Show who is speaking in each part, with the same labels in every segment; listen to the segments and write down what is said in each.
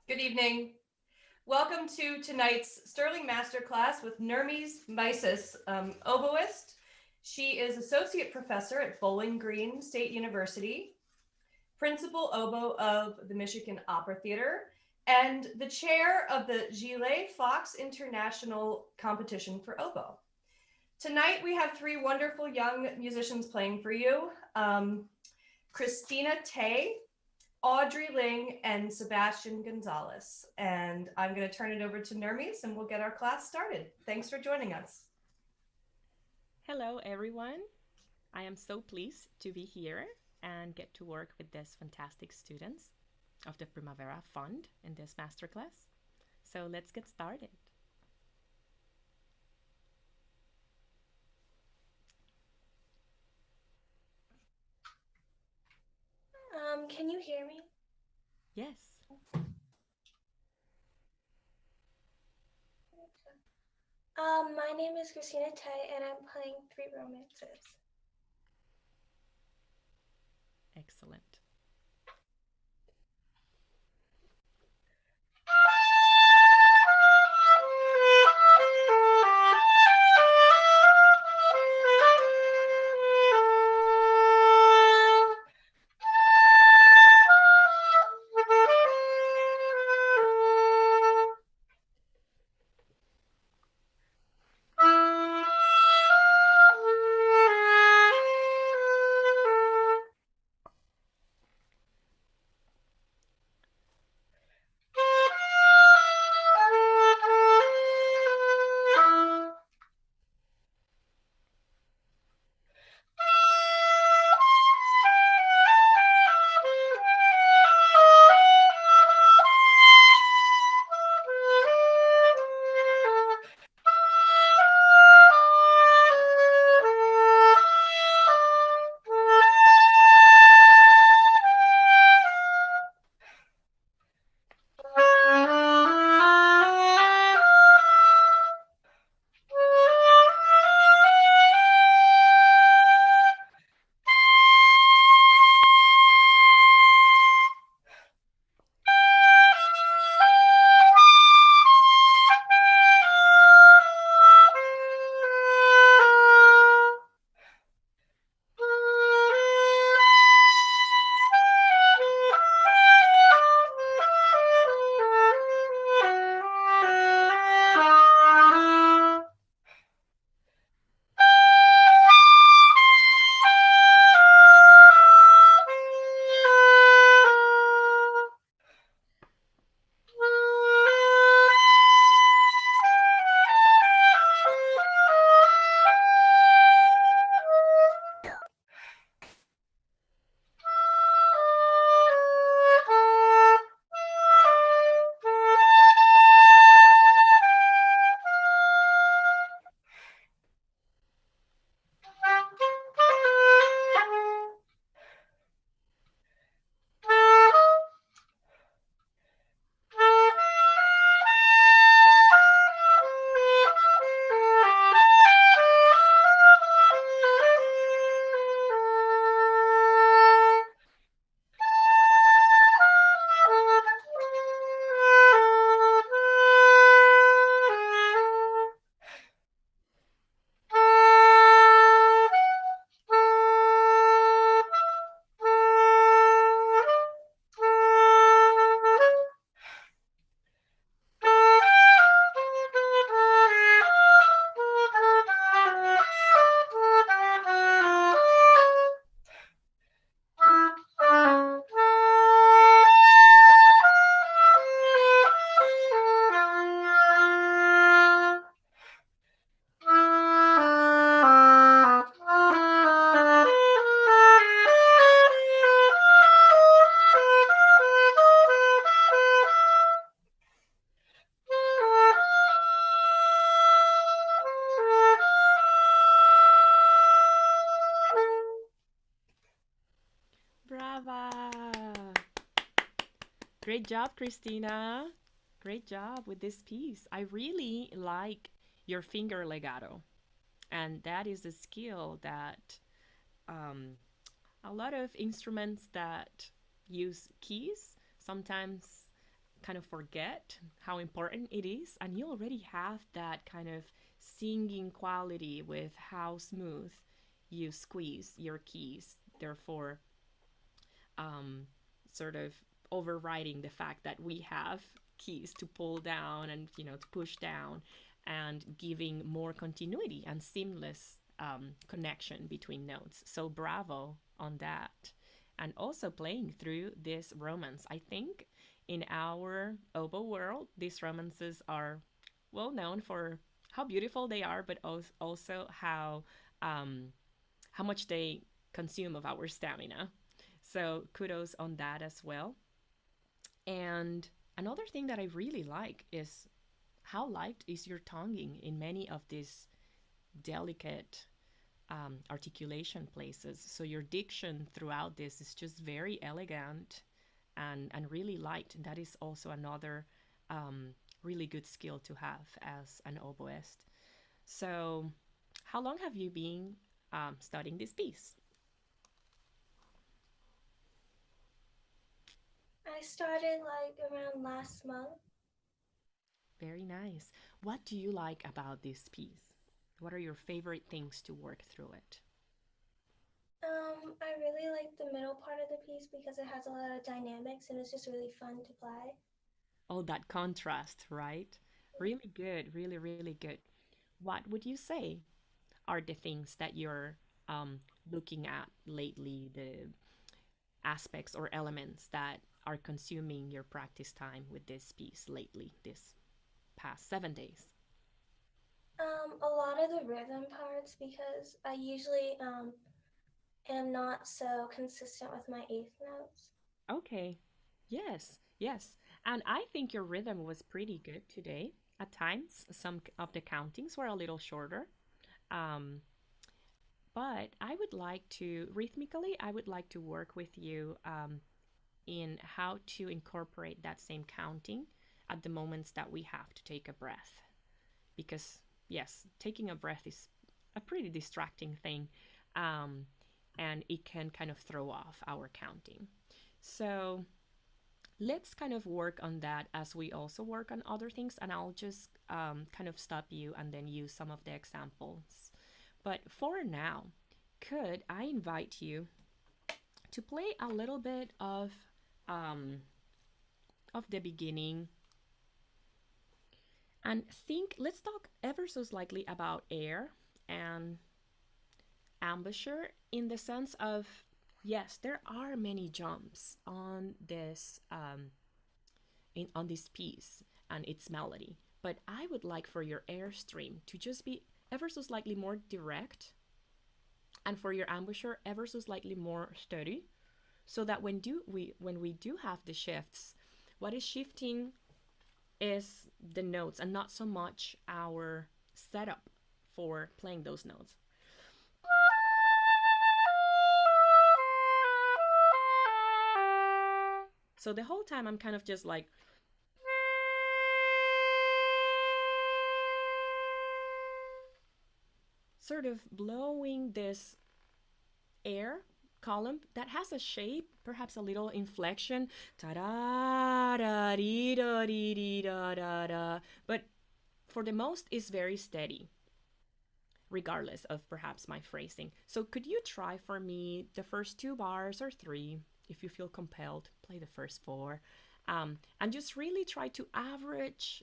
Speaker 1: Good evening. Welcome to tonight's Sterling Masterclass with Nermis Mieses, oboist. She is associate professor at Bowling Green State University, principal oboe of the Michigan Opera Theater, and the chair of the Gilles Fox International Competition for Oboe. Tonight we have three wonderful young musicians playing for you. Christina Tay, Audrey Ling, and Sebastian Gonzalez. And I'm going to turn it over to Nermis and we'll get our class started. Thanks for joining us.
Speaker 2: Hello, everyone. I am so pleased to be here and get to work with these fantastic students of the Primavera Fund in this masterclass. So let's get started.
Speaker 3: Can you hear me?
Speaker 2: Yes.
Speaker 3: My name is Christina Tay, and I'm playing Three Romances.
Speaker 2: Excellent. Brava! Great job, Christina. Great job with this piece. I really like your finger legato. And that is a skill that um, a lot of instruments that use keys sometimes kind of forget how important it is, and you already have that kind of singing quality with how smooth you squeeze your keys, therefore sort of overriding the fact that we have keys to pull down and to push down, and giving more continuity and seamless connection between notes. So bravo on that. And also playing through this romance. I think in our oboe world, these romances are well known for how beautiful they are, but also how much they consume of our stamina. So kudos on that as well. And another thing that I really like is how light is your tonguing in many of these delicate articulation places. So your diction throughout this is just very elegant and really light. And that is also another really good skill to have as an oboist. So how long have you been studying this piece?
Speaker 3: I started like around last month.
Speaker 2: Very nice. What do you like about this piece? What are your favorite things to work through it?
Speaker 3: I really like the middle part of the piece because it has a lot of dynamics and it's just really fun to play.
Speaker 2: Oh, that contrast, right? Really good, really, really good. What would you say are the things that you're looking at lately, the aspects or elements that are consuming your practice time with this piece lately, this past 7 days?
Speaker 3: A lot of the rhythm parts because I usually am not so consistent with my eighth notes.
Speaker 2: Okay. Yes, yes. And I think your rhythm was pretty good today. At times, some of the countings were a little shorter. Um, but I would like to, rhythmically, I would like to work with you in how to incorporate that same counting at the moments that we have to take a breath. Because, yes, taking a breath is a pretty distracting thing, um, and it can kind of throw off our counting. So, let's kind of work on that as we also work on other things, and I'll just kind of stop you and then use some of the examples. But for now, could I invite you to play a little bit um, of the beginning and think, let's talk ever so slightly about air and embouchure in the sense of, yes, there are many jumps on this on this piece and its melody, but I would like for your airstream to just be ever so slightly more direct, and for your embouchure ever so slightly more steady, so that when we do have the shifts, what is shifting is the notes and not so much our setup for playing those notes. So the whole time I'm kind of just like sort of blowing this air column that has a shape, perhaps a little inflection, ta-da-da-dee-da-dee-dee-da-da-da, but for the most is very steady, regardless of perhaps my phrasing. So could you try for me the first 2 bars or 3, if you feel compelled, play the first 4, and just really try to average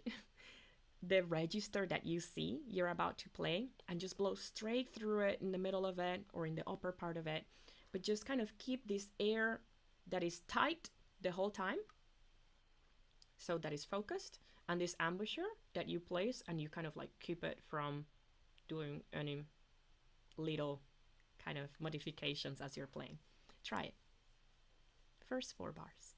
Speaker 2: the register that you see you're about to play and just blow straight through it in the middle of it or in the upper part of it, but just kind of keep this air that is tight the whole time, so that is focused, and this embouchure that you place and you kind of like keep it from doing any little kind of modifications as you're playing. Try it. First 4 bars.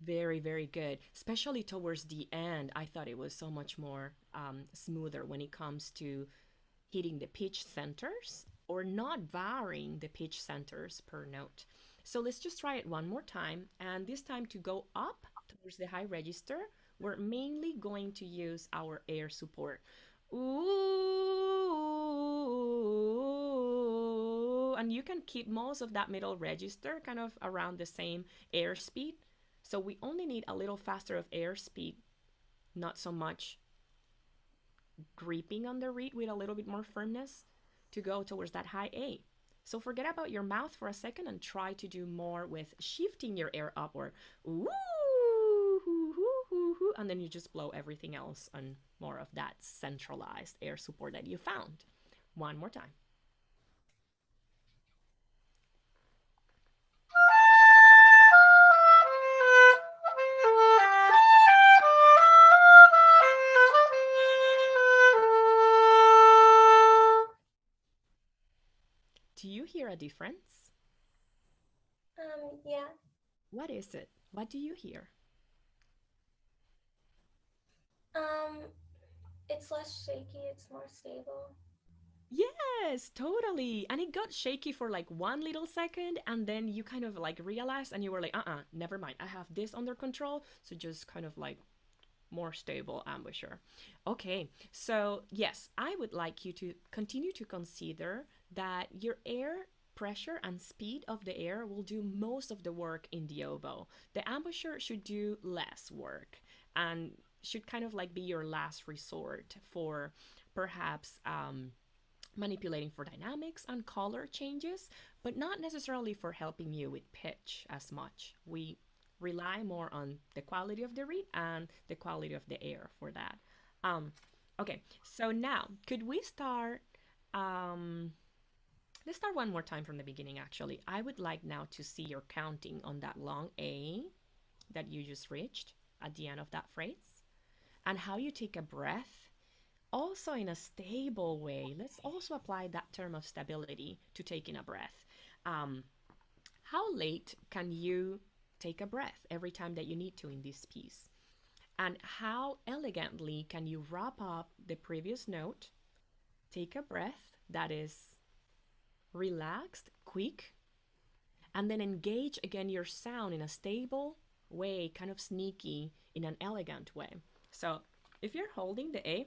Speaker 2: Very, very good. Especially towards the end, I thought it was so much more smoother when it comes to hitting the pitch centers or not varying the pitch centers per note. So let's just try it one more time. And this time to go up towards the high register, we're mainly going to use our air support. Ooh, and you can keep most of that middle register kind of around the same air speed. So we only need a little faster of air speed, not so much gripping on the reed with a little bit more firmness to go towards that high A. So forget about your mouth for a second and try to do more with shifting your air upward. Ooh, and then you just blow everything else on more of that centralized air support that you found. One more time. Do you hear a difference?
Speaker 3: Yeah.
Speaker 2: What is it? What do you hear?
Speaker 3: Um, it's less shaky, it's more stable.
Speaker 2: Yes, totally. And it got shaky for like one little second, and then you kind of like realized and you were like, never mind. I have this under control. So just kind of like more stable embouchure. Okay, so yes, I would like you to continue to consider that your air pressure and speed of the air will do most of the work in the oboe. The embouchure should do less work and should kind of like be your last resort for perhaps manipulating for dynamics and color changes, but not necessarily for helping you with pitch as much. We rely more on the quality of the reed and the quality of the air for that. Okay, so now could we start? Let's start one more time from the beginning. Actually, I would like now to see your counting on that long A that you just reached at the end of that phrase, and how you take a breath also in a stable way. Let's also apply that term of stability to taking a breath. How late can you take a breath every time that you need to in this piece? And how elegantly can you wrap up the previous note, take a breath that is relaxed, quick, and then engage again your sound in a stable way, kind of sneaky, in an elegant way. So if you're holding the A,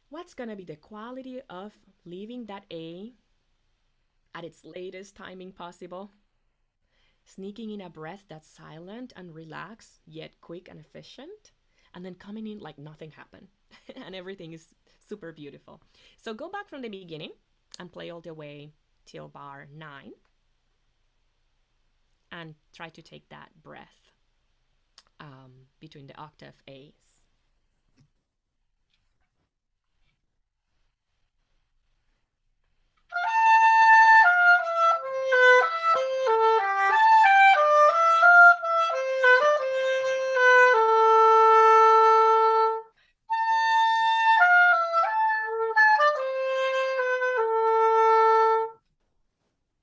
Speaker 2: what's gonna be the quality of leaving that A at its latest timing possible? Sneaking in a breath that's silent and relaxed, yet quick and efficient, and then coming in like nothing happened and everything is super beautiful. So go back from the beginning and play all the way till bar 9 and try to take that breath between the octave A's.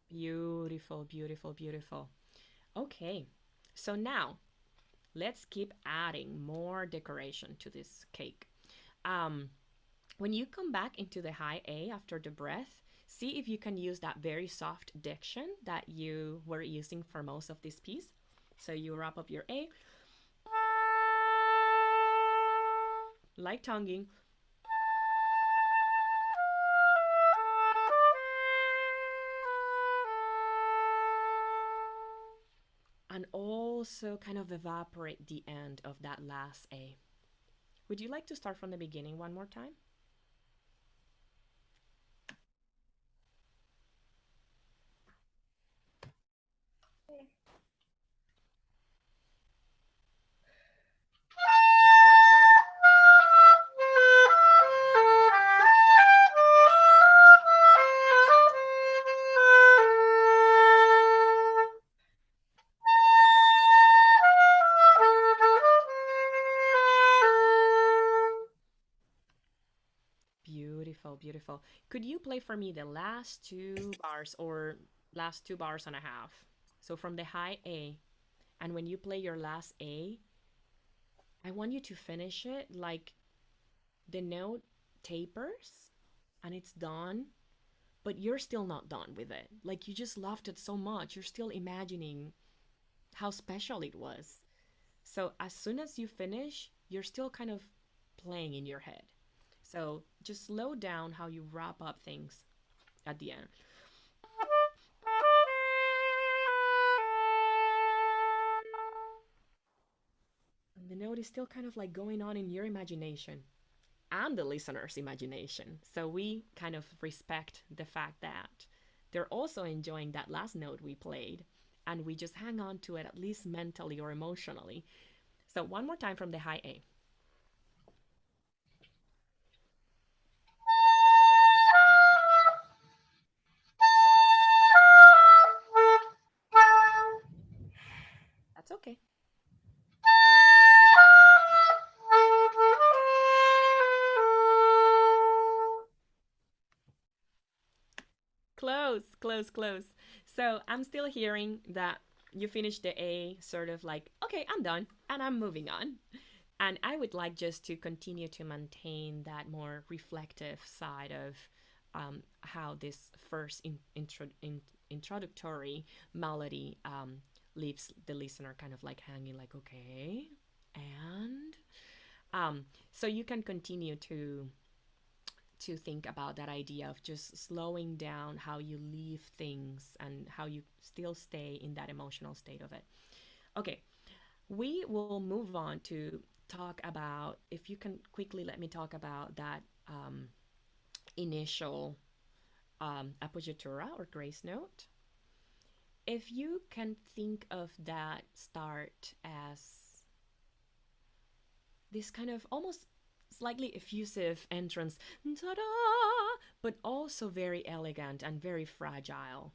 Speaker 2: Beautiful, beautiful, beautiful. Okay, so now let's keep adding more decoration to this cake. When you come back into the high A after the breath, see if you can use that very soft diction that you were using for most of this piece. So you wrap up your A, like tonguing. And also kind of evaporate the end of that last A. Would you like to start from the beginning one more time? Beautiful, beautiful. Could you play for me the last 2 bars or last 2 bars and a half? So from the high A, and when you play your last A, I want you to finish it like the note tapers and it's done, but you're still not done with it. Like, you just loved it so much. You're still imagining how special it was. So as soon as you finish, you're still kind of playing in your head. So just slow down how you wrap up things at the end. And the note is still kind of like going on in your imagination and the listener's imagination. So we kind of respect the fact that they're also enjoying that last note we played, and we just hang on to it, at least mentally or emotionally. So one more time from the high A. That's okay. Close, close, close. So I'm still hearing that you finished the A, sort of like, okay, I'm done and I'm moving on. And I would like just to continue to maintain that more reflective side of how this first introductory melody leaves the listener kind of like hanging, like, okay, and so you can continue to think about that idea of just slowing down how you leave things and how you still stay in that emotional state of it. Okay, we will move on to talk about, if you can quickly let me talk about that initial appoggiatura or grace note. If you can think of that start as this kind of almost slightly effusive entrance, ta-da, but also very elegant and very fragile.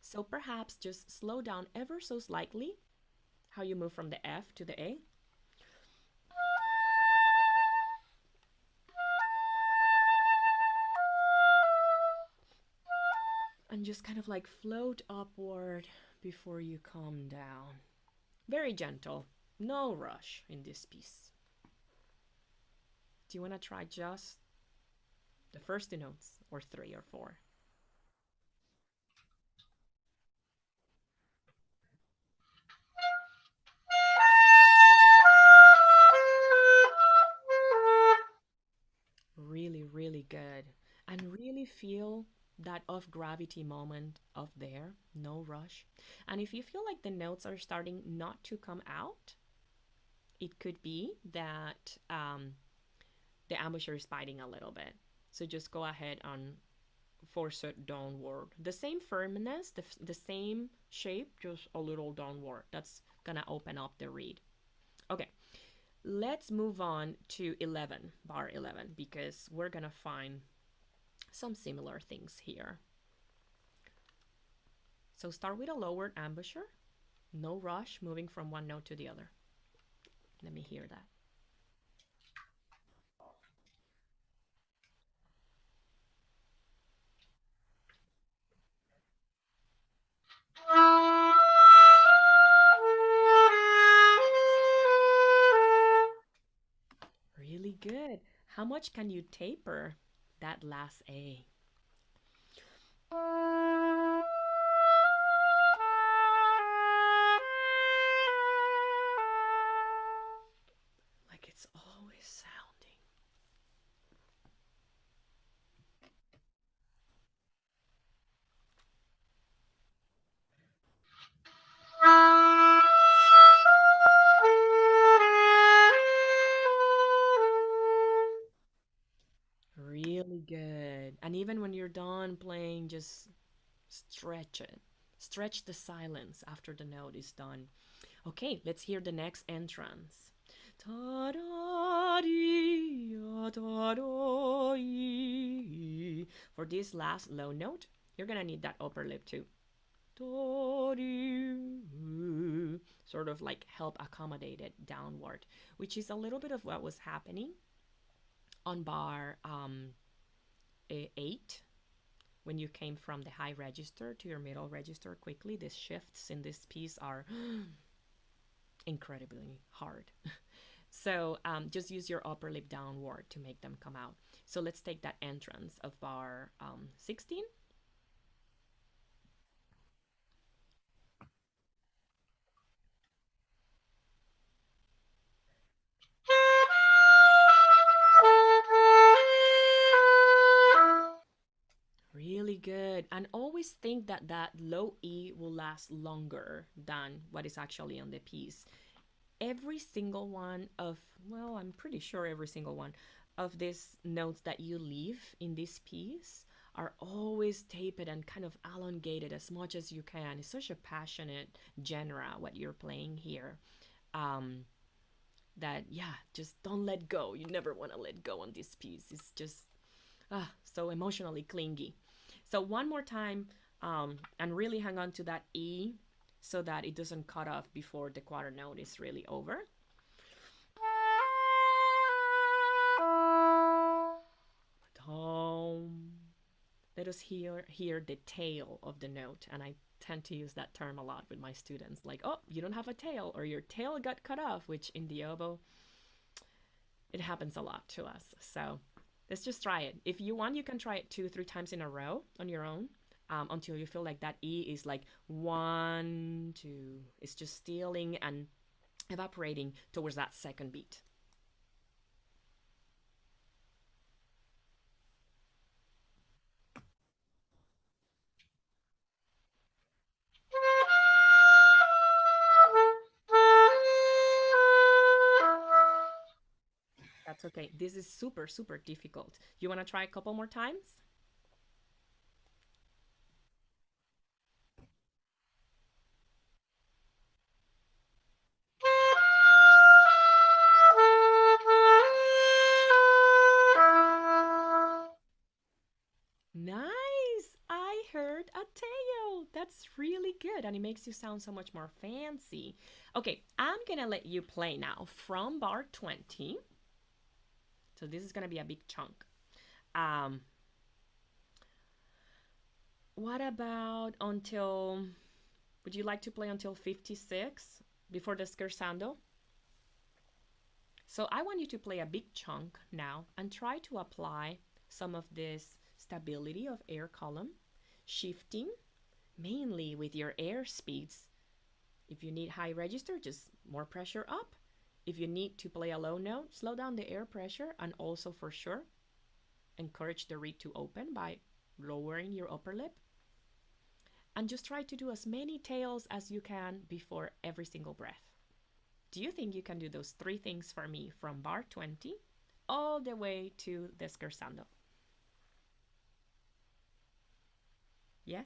Speaker 2: So perhaps just slow down ever so slightly how you move from the F to the A. And just kind of like float upward before you come down. Very gentle, no rush in this piece. Do you want to try just the first two notes, or three or four? Really, really good. And really feel that off gravity moment of there, no rush. And if you feel like the notes are starting not to come out, it could be that the embouchure is biting a little bit. So just go ahead and force it downward. The same firmness, the same shape, just a little downward. That's gonna open up the reed. Okay, let's move on to 11, bar 11, because we're gonna find some similar things here. So start with a lowered embouchure, no rush, moving from one note to the other. Let me hear that. Really good. How much can you taper that last A? Like it's always sounding. Really good. And even when you're done playing, just stretch it. Stretch the silence after the note is done. Okay, let's hear the next entrance. For this last low note, you're gonna need that upper lip too. Sort of like help accommodate it downward, which is a little bit of what was happening on bar 8 when you came from the high register to your middle register quickly. The shifts in this piece are incredibly hard. So just use your upper lip downward to make them come out. So let's take that entrance of bar 16. Really good. And always think that that low E will last longer than what is actually on the piece. Every single one of, well, I'm pretty sure every single one of these notes that you leave in this piece are always taped and kind of elongated as much as you can. It's such a passionate genre, what you're playing here. That, yeah, just don't let go. You never want to let go on this piece. It's just so emotionally clingy. So one more time, and really hang on to that E so that it doesn't cut off before the quarter note is really over. Let us hear the tail of the note, and I tend to use that term a lot with my students, like, oh, you don't have a tail, or your tail got cut off, which in the oboe, it happens a lot to us. So let's just try it. If you want, you can try it 2-3 times in a row on your own, until you feel like that E is like 1, 2. It's just stealing and evaporating towards that second beat. That's okay. This is super, super difficult. You want to try a couple more times? Nice! I heard a tail. That's really good, and it makes you sound so much more fancy. Okay, I'm gonna let you play now from bar 20. So this is gonna be a big chunk. What about until, would you like to play until 56 before the scherzando? So I want you to play a big chunk now and try to apply some of this stability of air column, shifting mainly with your air speeds. If you need high register, just more pressure up. If you need to play a low note, slow down the air pressure, and also for sure, encourage the reed to open by lowering your upper lip. And just try to do as many tails as you can before every single breath. Do you think you can do those 3 things for me from bar 20 all the way to the scherzando? Yes?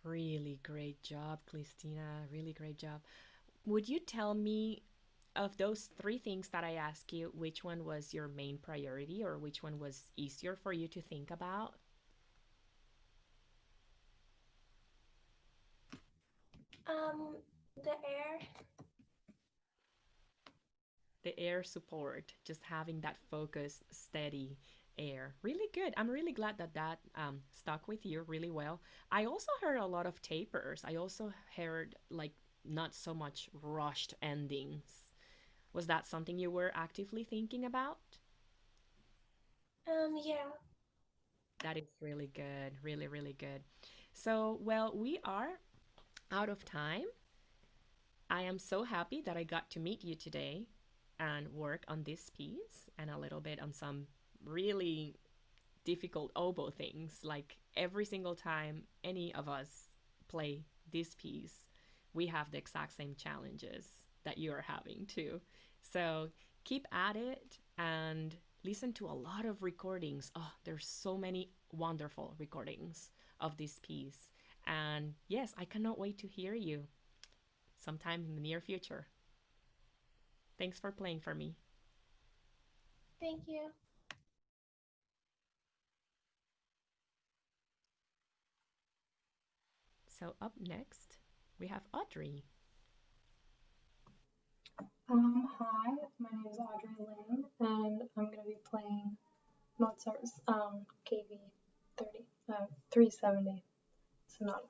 Speaker 2: Really great job, Christina. Really great job. Would you tell me, of those 3 things that I asked you, which one was your main priority or which one was easier for you to think about?
Speaker 3: The air.
Speaker 2: The air support, just having that focused, steady air. Really good. I'm really glad that stuck with you really well. I also heard a lot of tapers. I also heard like not so much rushed endings. Was that something you were actively thinking about?
Speaker 3: Yeah.
Speaker 2: That is really good. Really, really good. So, well, we are out of time. I am so happy that I got to meet you today and work on this piece and a little bit on some really difficult oboe things. Like every single time any of us play this piece, we have the exact same challenges that you are having too. So keep at it and listen to a lot of recordings. Oh, there's so many wonderful recordings of this piece. And yes, I cannot wait to hear you sometime in the near future. Thanks for playing for me.
Speaker 3: Thank you.
Speaker 2: So up next, we have Audrey.
Speaker 4: Hi, my name is Audrey Lynn, and I'm going to be playing Mozart's KV 370 Sonata.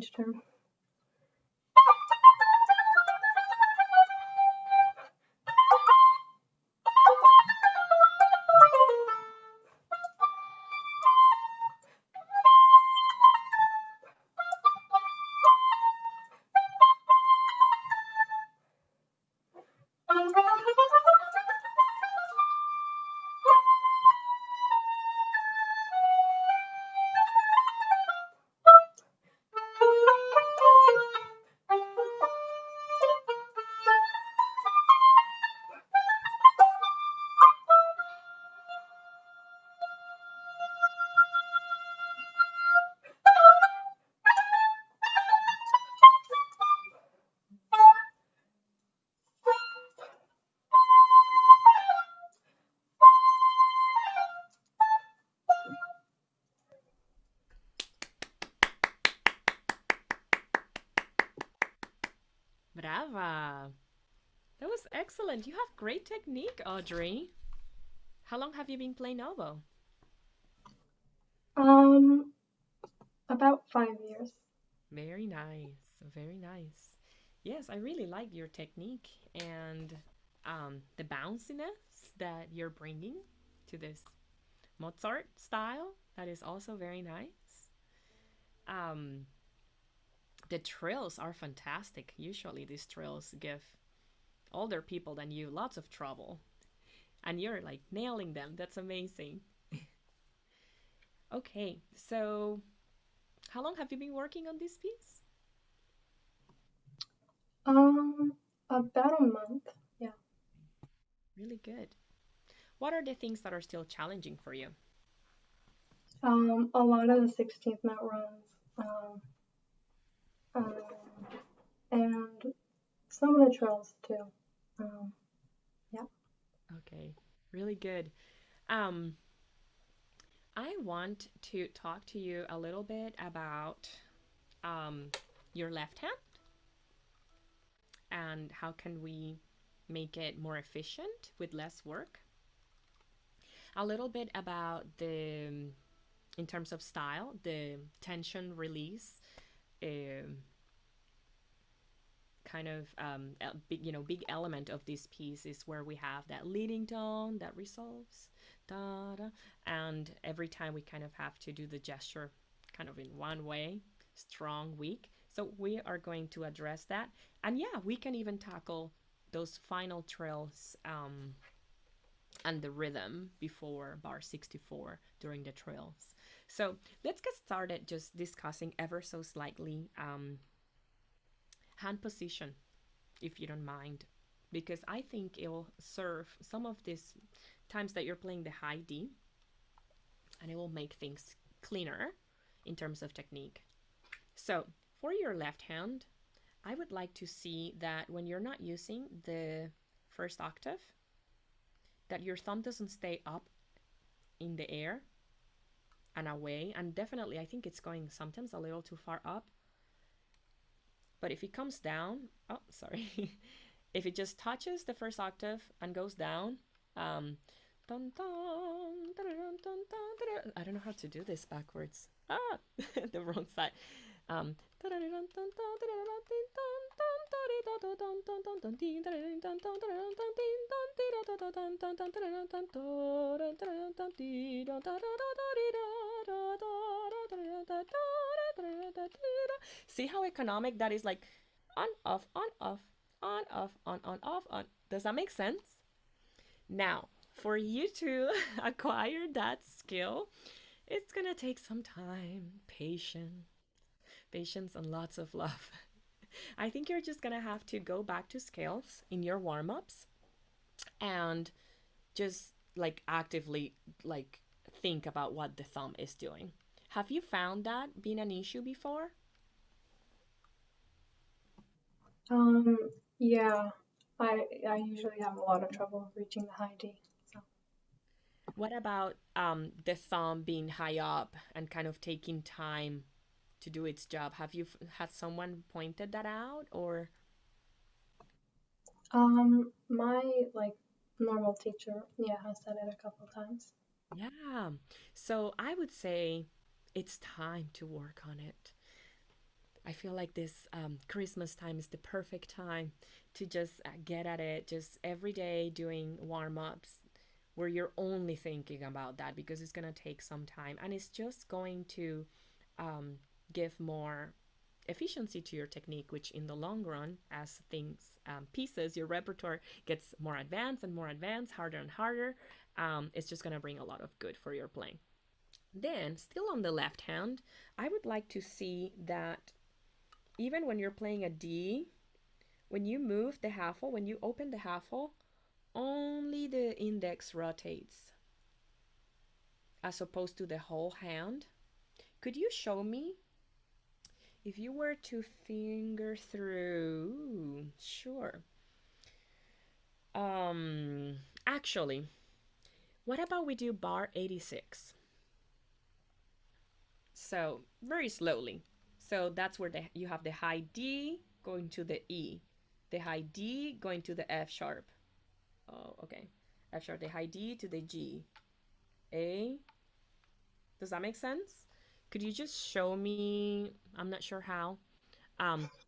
Speaker 4: each term.
Speaker 2: Brava! That was excellent. You have great technique, Audrey. How long have you been playing oboe?
Speaker 4: About 5 years.
Speaker 2: Very nice. Very nice. Yes, I really like your technique and the bounciness that you're bringing to this Mozart style. That is also very nice. Um, the trills are fantastic. Usually, these trills give older people than you lots of trouble, and you're like nailing them. That's amazing. Okay, so how long have you been working on this piece?
Speaker 4: About a month. Yeah.
Speaker 2: Really good. What are the things that are still challenging for you?
Speaker 4: A lot of the 16th note runs. Um, and some of the trills too. Yeah.
Speaker 2: Okay, really good. Um, I want to talk to you a little bit about um, your left hand and how can we make it more efficient with less work. A little bit about in terms of style, the tension release, um kind of big element of this piece is where we have that leading tone that resolves, da, da, and every time we kind of have to do the gesture kind of in one way, strong, weak. So we are going to address that, and yeah, we can even tackle those final trills and the rhythm before bar 64 during the trills. So let's get started just discussing ever so slightly hand position, if you don't mind, because I think it will serve some of these times that you're playing the high D, and it will make things cleaner in terms of technique. So for your left hand, I would like to see that when you're not using the first octave, that your thumb doesn't stay up in the air and away, and definitely I think it's going sometimes a little too far up. But if it comes down, oh, sorry, if it just touches the first octave and goes down, I don't know how to do this backwards. Ah, the wrong side. See how economic that is, like on, off, on, off, on, off, on, off, on. Does that make sense? Now, for you to acquire that skill, it's gonna take some time, patience, and lots of love. I think you're just gonna have to go back to scales in your warm-ups and just like actively like think about what the thumb is doing. Have you found that being an issue before?
Speaker 4: Yeah. I usually have a lot of trouble reaching the high D. So.
Speaker 2: What about the thumb being high up and kind of taking time to do its job? Have you had someone pointed that out, or?
Speaker 4: My like normal teacher, yeah, has said it a couple times.
Speaker 2: Yeah. So I would say it's time to work on it. I feel like this Christmas time is the perfect time to just get at it, just every day doing warm ups where you're only thinking about that because it's going to take some time and it's just going to um, give more efficiency to your technique, which in the long run, as things pieces, your repertoire gets more advanced, harder and harder. It's just going to bring a lot of good for your playing. Then, still on the left hand, I would like to see that even when you're playing a D, when you move the half hole, when you open the half hole, only the index rotates as opposed to the whole hand. Could you show me if you were to finger through? Sure. Actually, what about we do bar 86? So very slowly. So that's where you have the high D going to the E, the high D going to the F sharp. Oh, okay. F sharp, the high D to the G. A. Does that make sense? Could you just show me? I'm not sure how.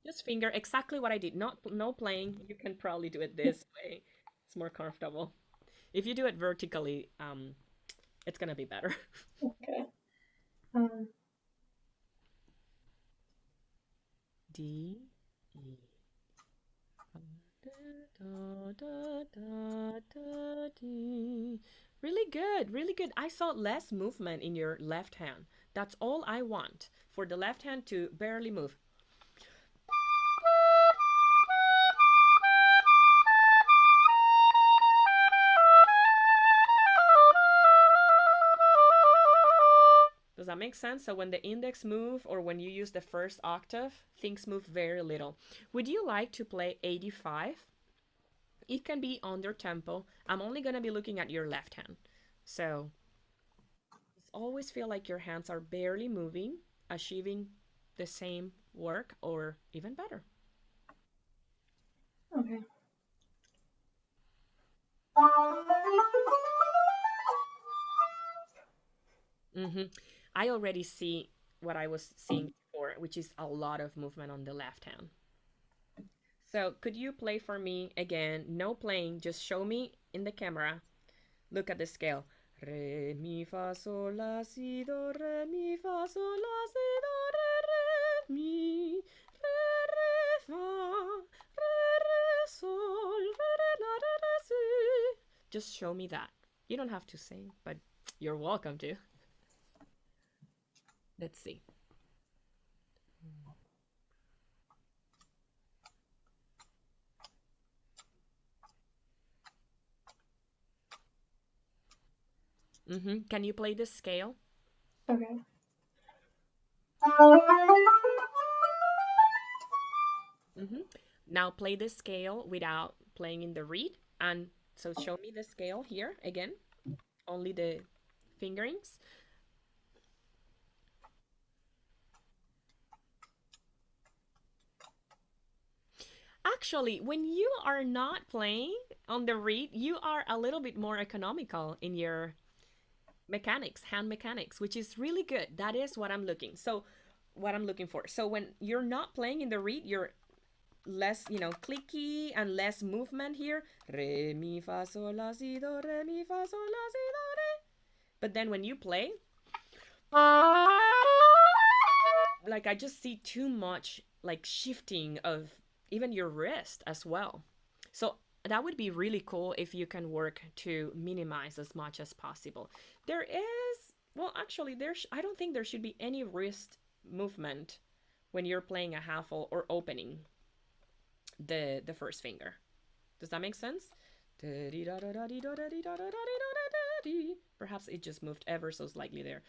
Speaker 2: Just finger exactly what I did. Not no playing. You can probably do it this way. It's more comfortable. If you do it vertically, it's gonna be better.
Speaker 4: Okay.
Speaker 2: D E. Da, da, da, da, D. Really good, really good. I saw less movement in your left hand. That's all I want, for the left hand to barely move. Does that make sense? So when the index move or when you use the first octave, things move very little. Would you like to play 85? It can be under tempo. I'm only going to be looking at your left hand. So always feel like your hands are barely moving, achieving the same work or even better.
Speaker 4: Okay.
Speaker 2: I already see what I was seeing before, which is a lot of movement on the left hand. So could you play for me again? No playing, just show me in the camera. Look at the scale. Re, mi, fa, sol, la, si, do, re, mi, fa, sol, la, si, do, re, mi, fa, sol, la, si. Just show me that. You don't have to sing, but you're welcome to. Let's see. Can you play the scale?
Speaker 4: Okay.
Speaker 2: Now play the scale without playing in the reed. And so show me the scale here again. Only the fingerings. Actually, when you are not playing on the reed, you are a little bit more economical in your mechanics, hand mechanics, which is really good. That is what I'm looking. So what I'm looking for. So when you're not playing in the reed, you're less, clicky and less movement here. Re, mi, fa, sol, la, si, do, re, mi, fa, sol, la, si, do, re. But then when you play, like I just see too much like shifting of even your wrist as well. So that would be really cool if you can work to minimize as much as possible. There is, well, actually, I don't think there should be any wrist movement when you're playing a half hole or opening the first finger. Does that make sense? Perhaps it just moved ever so slightly there.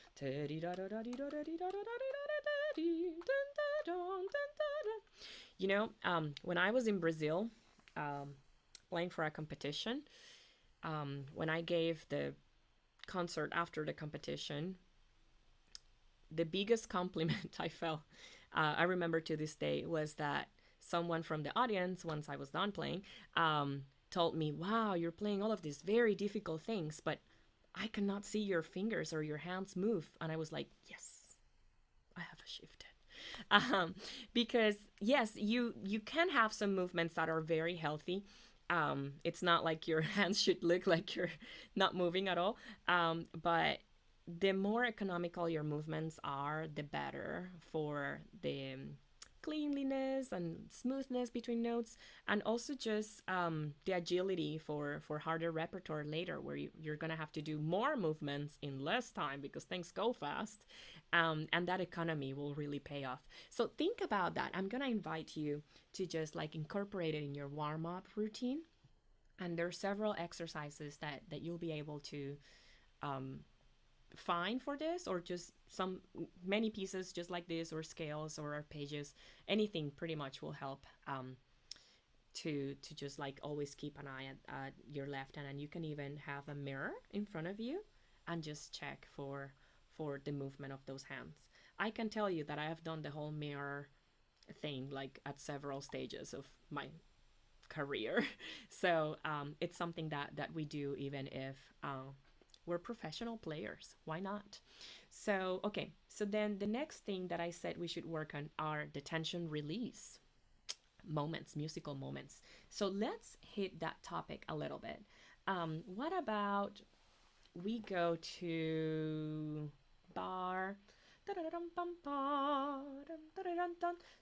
Speaker 2: When I was in Brazil, playing for a competition, when I gave the concert after the competition, the biggest compliment I felt, I remember to this day, was that someone from the audience, once I was done playing, told me, wow, you're playing all of these very difficult things, but I cannot see your fingers or your hands move. And I was like, yes, I have shifted. um, because yes, you can have some movements that are very healthy. It's not like your hands should look like you're not moving at all. But the more economical your movements are, the better for the cleanliness and smoothness between notes, and also just the agility for harder repertoire later, where you're gonna have to do more movements in less time because things go fast, and that economy will really pay off. So think about that. I'm gonna invite you to just like incorporate it in your warm-up routine, and there are several exercises that you'll be able to um, find for this, or just some many pieces just like this, or scales or arpeggios. Anything pretty much will help to just like always keep an eye at your left hand. And you can even have a mirror in front of you and just check for the movement of those hands. I can tell you that I have done the whole mirror thing like at several stages of my career. So it's something that we do even if we're professional players. Why not? So, okay. So then the next thing that I said we should work on are the tension release moments, musical moments. So let's hit that topic a little bit. What about we go to bar?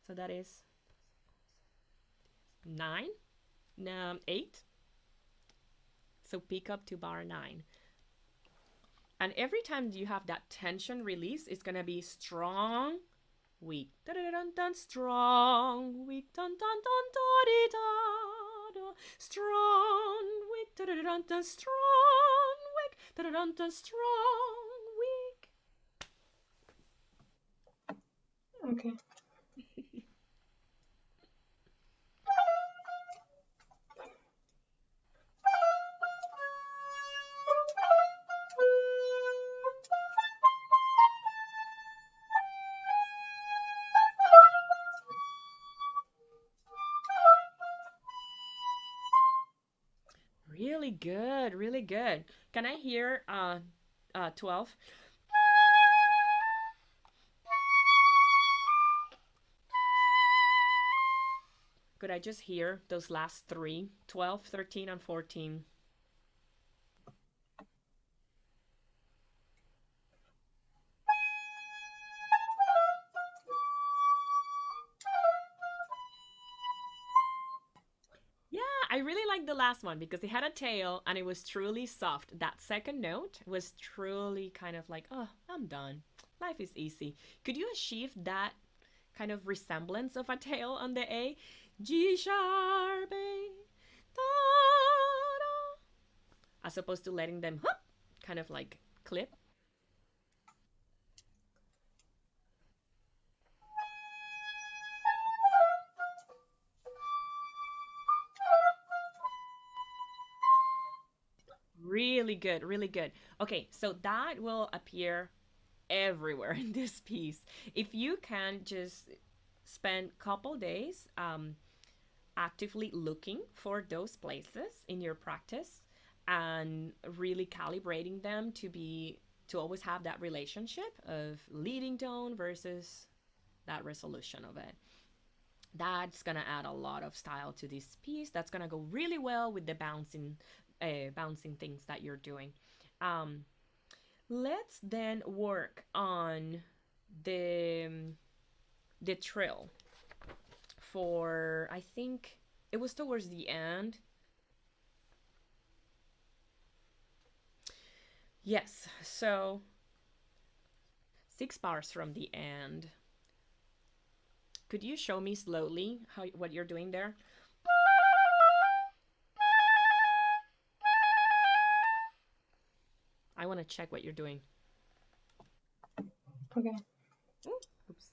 Speaker 2: So that is 9, 8. So pick up to bar 9. And every time you have that tension release, it's gonna be strong, weak, strong, weak, strong, weak, strong, weak, strong, weak.
Speaker 4: Okay.
Speaker 2: Really good, really good. Can I hear 12? Could I just hear those last three? 12, 13, and 14. Yeah, I really like the last one because it had a tail and it was truly soft. That second note was truly kind of like, oh, I'm done. Life is easy. Could you achieve that kind of resemblance of a tail on the A? G sharp A, da, da, as opposed to letting them kind of like clip. Really good, really good. Okay, so that will appear everywhere in this piece. If you can just spend a couple days actively looking for those places in your practice and really calibrating them to always have that relationship of leading tone versus that resolution of it. That's gonna add a lot of style to this piece. That's gonna go really well with the bouncing things that you're doing. Um, let's then work on the the trill for, I think it was towards the end. Yes, so 6 bars from the end. Could you show me slowly what you're doing there? I want to check what you're doing.
Speaker 4: Okay.
Speaker 2: Ooh, oops.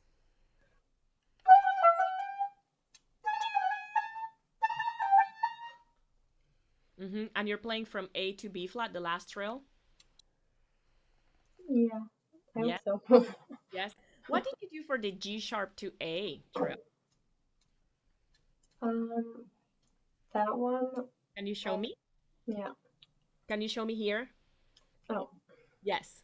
Speaker 2: And you're playing from A to B flat, the last trill?
Speaker 4: Yeah, I hope
Speaker 2: Yes.
Speaker 4: so.
Speaker 2: Yes. What did you do for the G sharp to A trill?
Speaker 4: Um, that one,
Speaker 2: Can you show me?
Speaker 4: yeah.
Speaker 2: Can you show me here?
Speaker 4: Oh,
Speaker 2: Yes.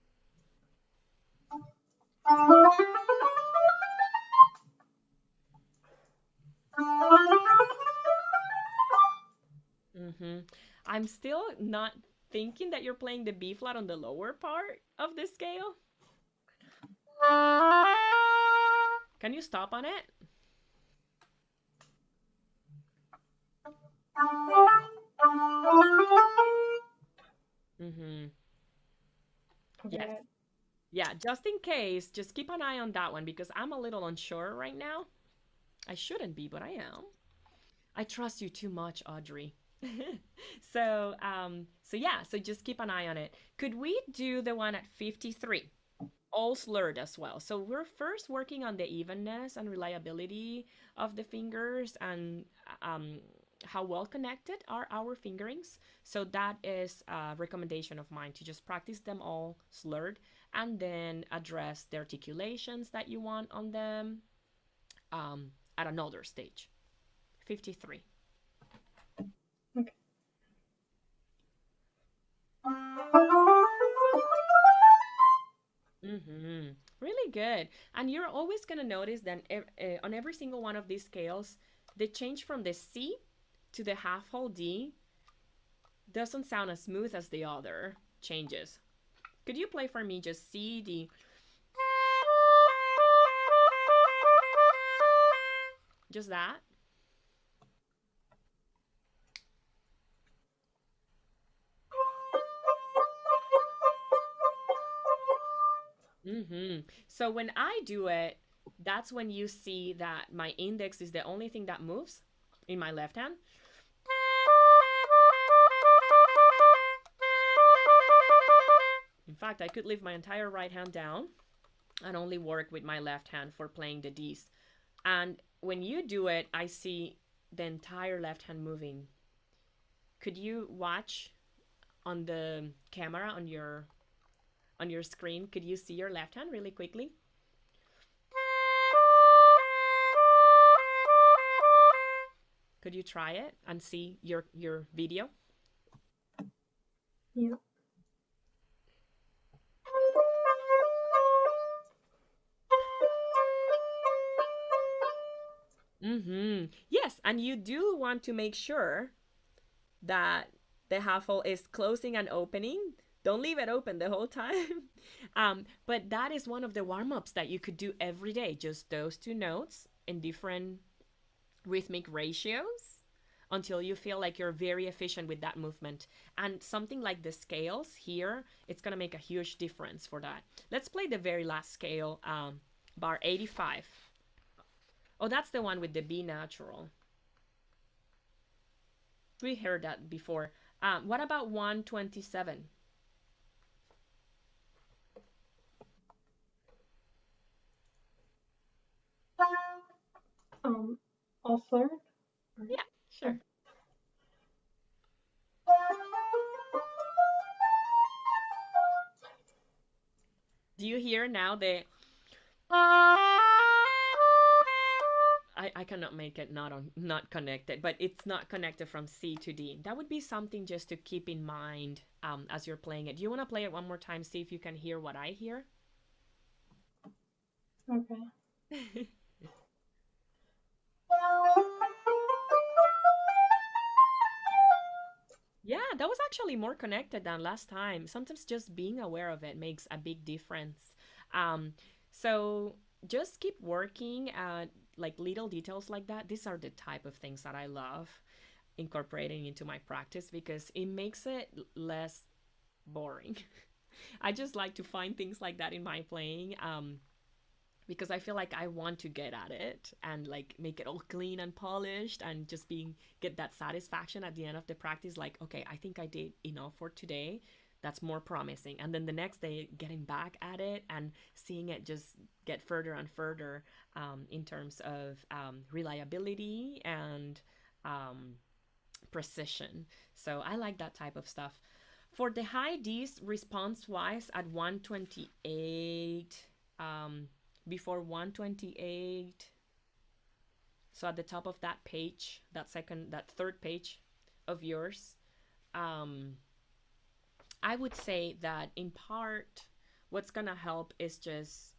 Speaker 2: Mm-hmm. I'm still not thinking that you're playing the B flat on the lower part of the scale. Can you stop on it? Mm-hmm. Yes.
Speaker 4: Okay.
Speaker 2: Yeah, just in case, just keep an eye on that one because I'm a little unsure right now. I shouldn't be, but I am. I trust you too much, Audrey. So yeah, so just keep an eye on it. Could we do the one at 53? All slurred as well. So we're first working on the evenness and reliability of the fingers and um, how well connected are our fingerings. So that is a recommendation of mine to just practice them all slurred and then address the articulations that you want on them at another stage. 53.
Speaker 4: Okay.
Speaker 2: Mm-hmm. Really good. And you're always going to notice that on every single one of these scales, the change from the C to the half whole D doesn't sound as smooth as the other changes. Could you play for me just C, D? Just that? Mm-hmm. So when I do it, that's when you see that my index is the only thing that moves in my left hand. In fact, I could leave my entire right hand down and only work with my left hand for playing the Ds. And when you do it, I see the entire left hand moving. Could you watch on the camera on your screen? Could you see your left hand really quickly? Could you try it and see your video?
Speaker 4: Yeah.
Speaker 2: Mm-hmm. Yes, and you do want to make sure that the half hole is closing and opening. Don't leave it open the whole time. But that is one of the warm-ups that you could do every day. Just those two notes in different rhythmic ratios until you feel like you're very efficient with that movement. And something like the scales here, it's going to make a huge difference for that. Let's play the very last scale, bar 85. Oh, that's the one with the B natural. We heard that before. What about 127?
Speaker 4: All slurred?
Speaker 2: Yeah, sure. Do you hear now the I cannot make it not connected, but it's not connected from C to D. That would be something just to keep in mind as you're playing it. Do you want to play it one more time, see if you can hear what I hear?
Speaker 4: Okay.
Speaker 2: Yeah, that was actually more connected than last time. Sometimes just being aware of it makes a big difference. Um, so just keep working at like little details like that. These are the type of things that I love incorporating into my practice because it makes it less boring. I just like to find things like that in my playing. Because I feel like I want to get at it and like make it all clean and polished and just get that satisfaction at the end of the practice like okay, I think I did enough for today. That's more promising. And then the next day getting back at it and seeing it just get further and further in terms of reliability and precision. So I like that type of stuff. For the high D's response wise at 128, before 128, so at the top of that page, that third page of yours, I would say that in part, what's gonna help is just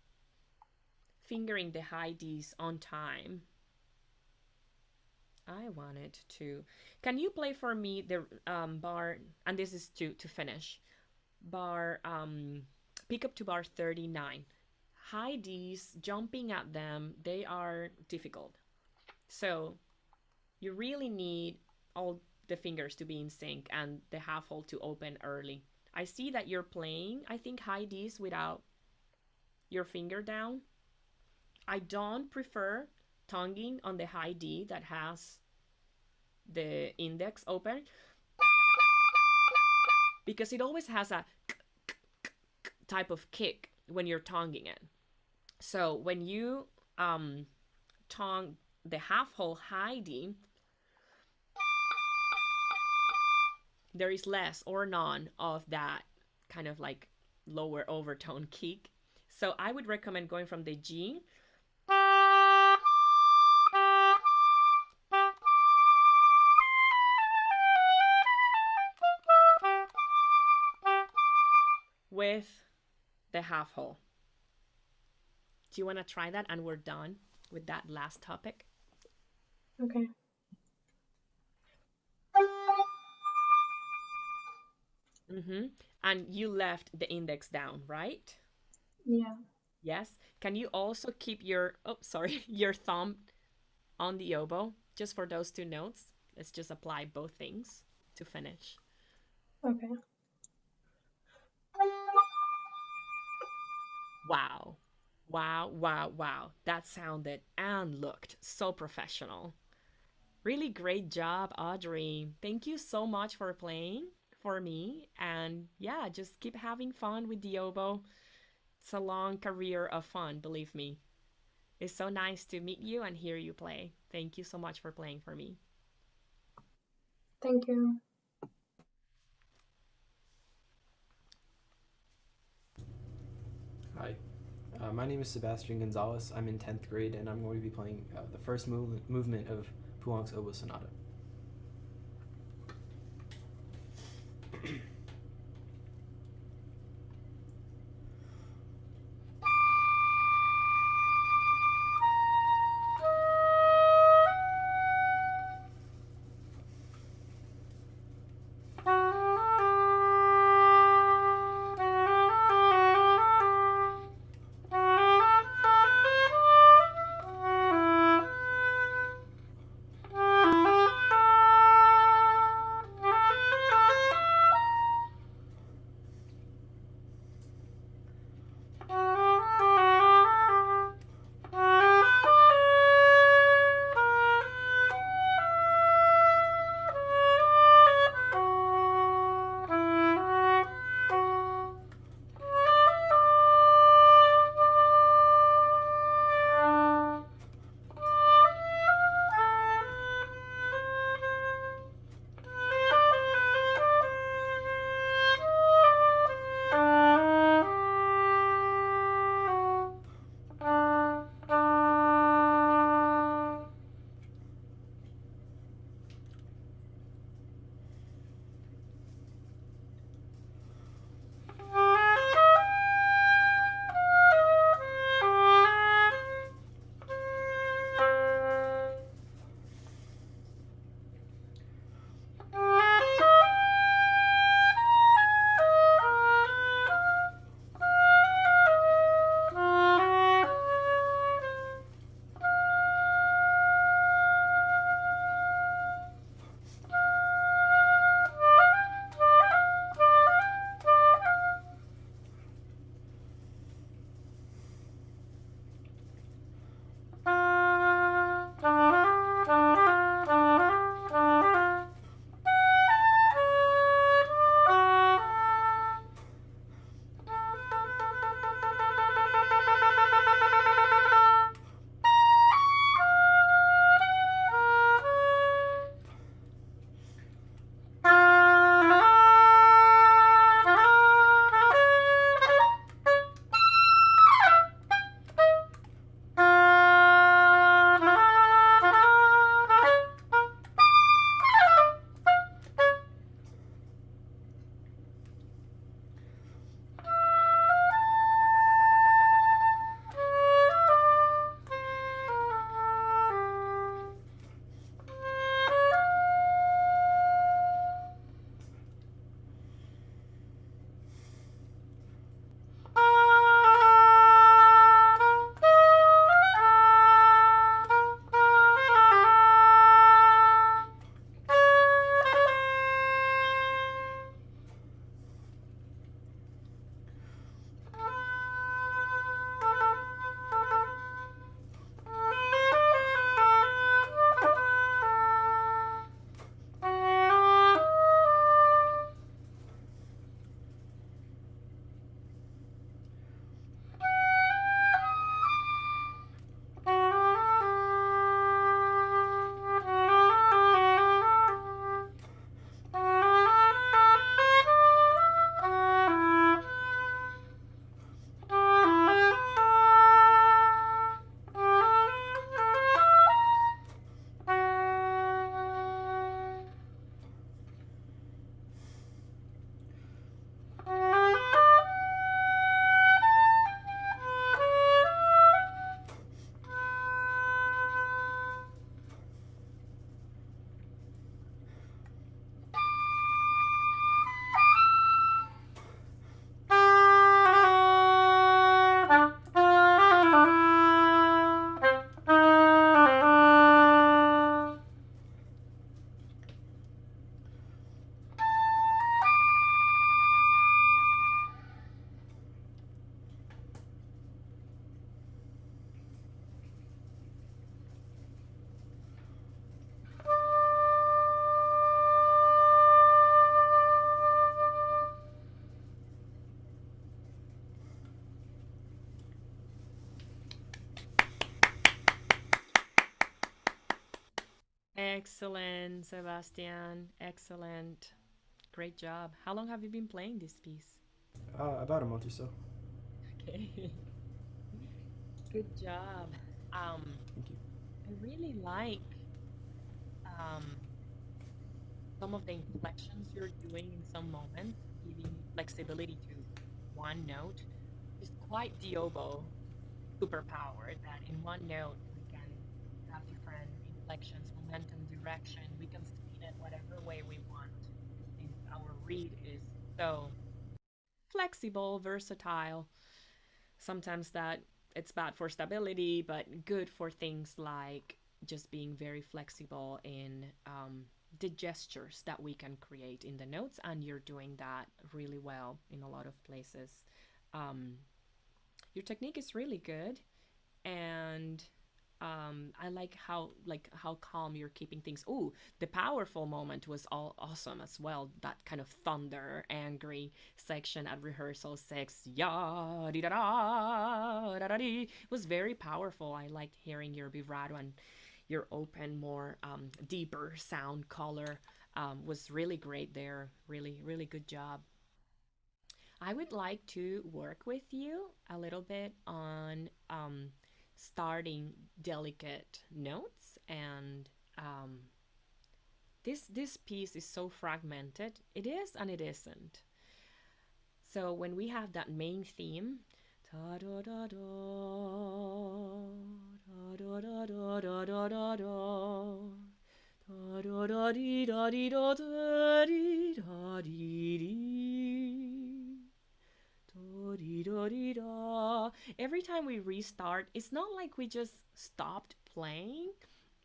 Speaker 2: fingering the high Ds on time. I wanted to. Can you play for me the bar, and this is to finish, bar, pick up to bar 39. High Ds, jumping at them, they are difficult. So you really need all the fingers to be in sync and the half hold to open early. I see that you're playing, I think, high Ds without your finger down. I don't prefer tonguing on the high D that has the index open, because it always has a type of kick when you're tonguing it. So when you tongue the half hold high D, there is less or none of that kind of like lower overtone kick. So I would recommend going from the G with the half hold. Do you want to try that? And we're done with that last topic.
Speaker 4: Okay.
Speaker 2: And you left the index down, right?
Speaker 4: Yeah.
Speaker 2: Yes. Can you also keep your, oh, sorry, your thumb on the oboe just for those two notes? Let's just apply both things to finish.
Speaker 4: Okay.
Speaker 2: Wow. Wow, wow, wow. That sounded and looked so professional. Really great job, Audrey. Thank you so much for playing for me. And yeah, just keep having fun with the oboe. It's a long career of fun, believe me. It's so nice to meet you and hear you play. Thank you so much for playing for me.
Speaker 4: Thank you.
Speaker 5: Hi, my name is Sebastian Gonzalez. I'm in 10th grade, and I'm going to be playing the first movement of Poulenc's Oboe Sonata.
Speaker 2: Excellent, Sebastian. Excellent. Great job. How long have you been playing this piece?
Speaker 5: About a month or so.
Speaker 2: Okay. Good job.
Speaker 5: Thank you.
Speaker 2: I really like um, some of the inflections you're doing in some moments, giving flexibility to one note. It's quite the oboe superpower that in one note we can have different inflections, momentum, direction. We can spin it whatever way we want. And our reed is so flexible, versatile. Sometimes that it's bad for stability, but good for things like just being very flexible in the gestures that we can create in the notes. And you're doing that really well in a lot of places. Um, your technique is really good, and I like how calm you're keeping things. Ooh, the powerful moment was all awesome as well. That kind of thunder, angry section at rehearsal 6, ya di da da da da di, was very powerful. I liked hearing your vibrato and your open, more deeper sound color. Was really great there. Really, really good job. I would like to work with you a little bit on starting delicate notes, and this piece is so fragmented. It is and it isn't. So when we have that main theme, da da da da da da da da da da da da da da dee da dee da da dee da dee dee. Every time we restart, it's not like we just stopped playing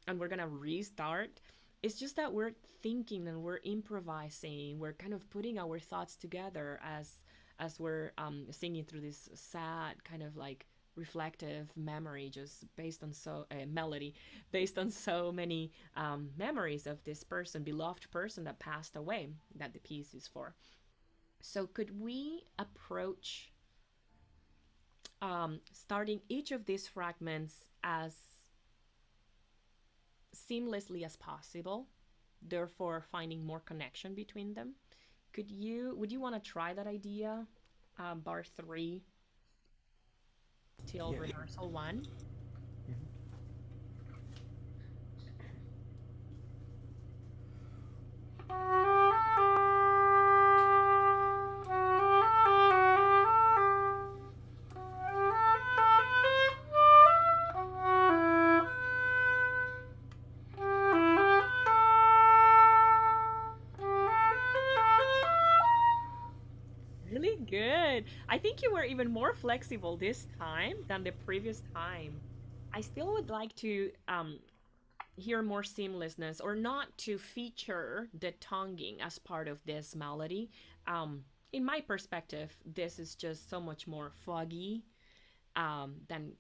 Speaker 2: and we're gonna restart. It's just that we're thinking and we're improvising. We're kind of putting our thoughts together as we're singing through this sad kind of like reflective memory, just based on melody, based on so many memories of this person, beloved person that passed away, that the piece is for. So could we approach starting each of these fragments as seamlessly as possible, therefore finding more connection between them? Would you want to try that idea? Bar 3 till
Speaker 5: Yeah.
Speaker 2: rehearsal 1. Really good. I think you were even more flexible this time than the previous time. I still would like to hear more seamlessness, or not to feature the tonguing as part of this melody. In my perspective, this is just so much more foggy than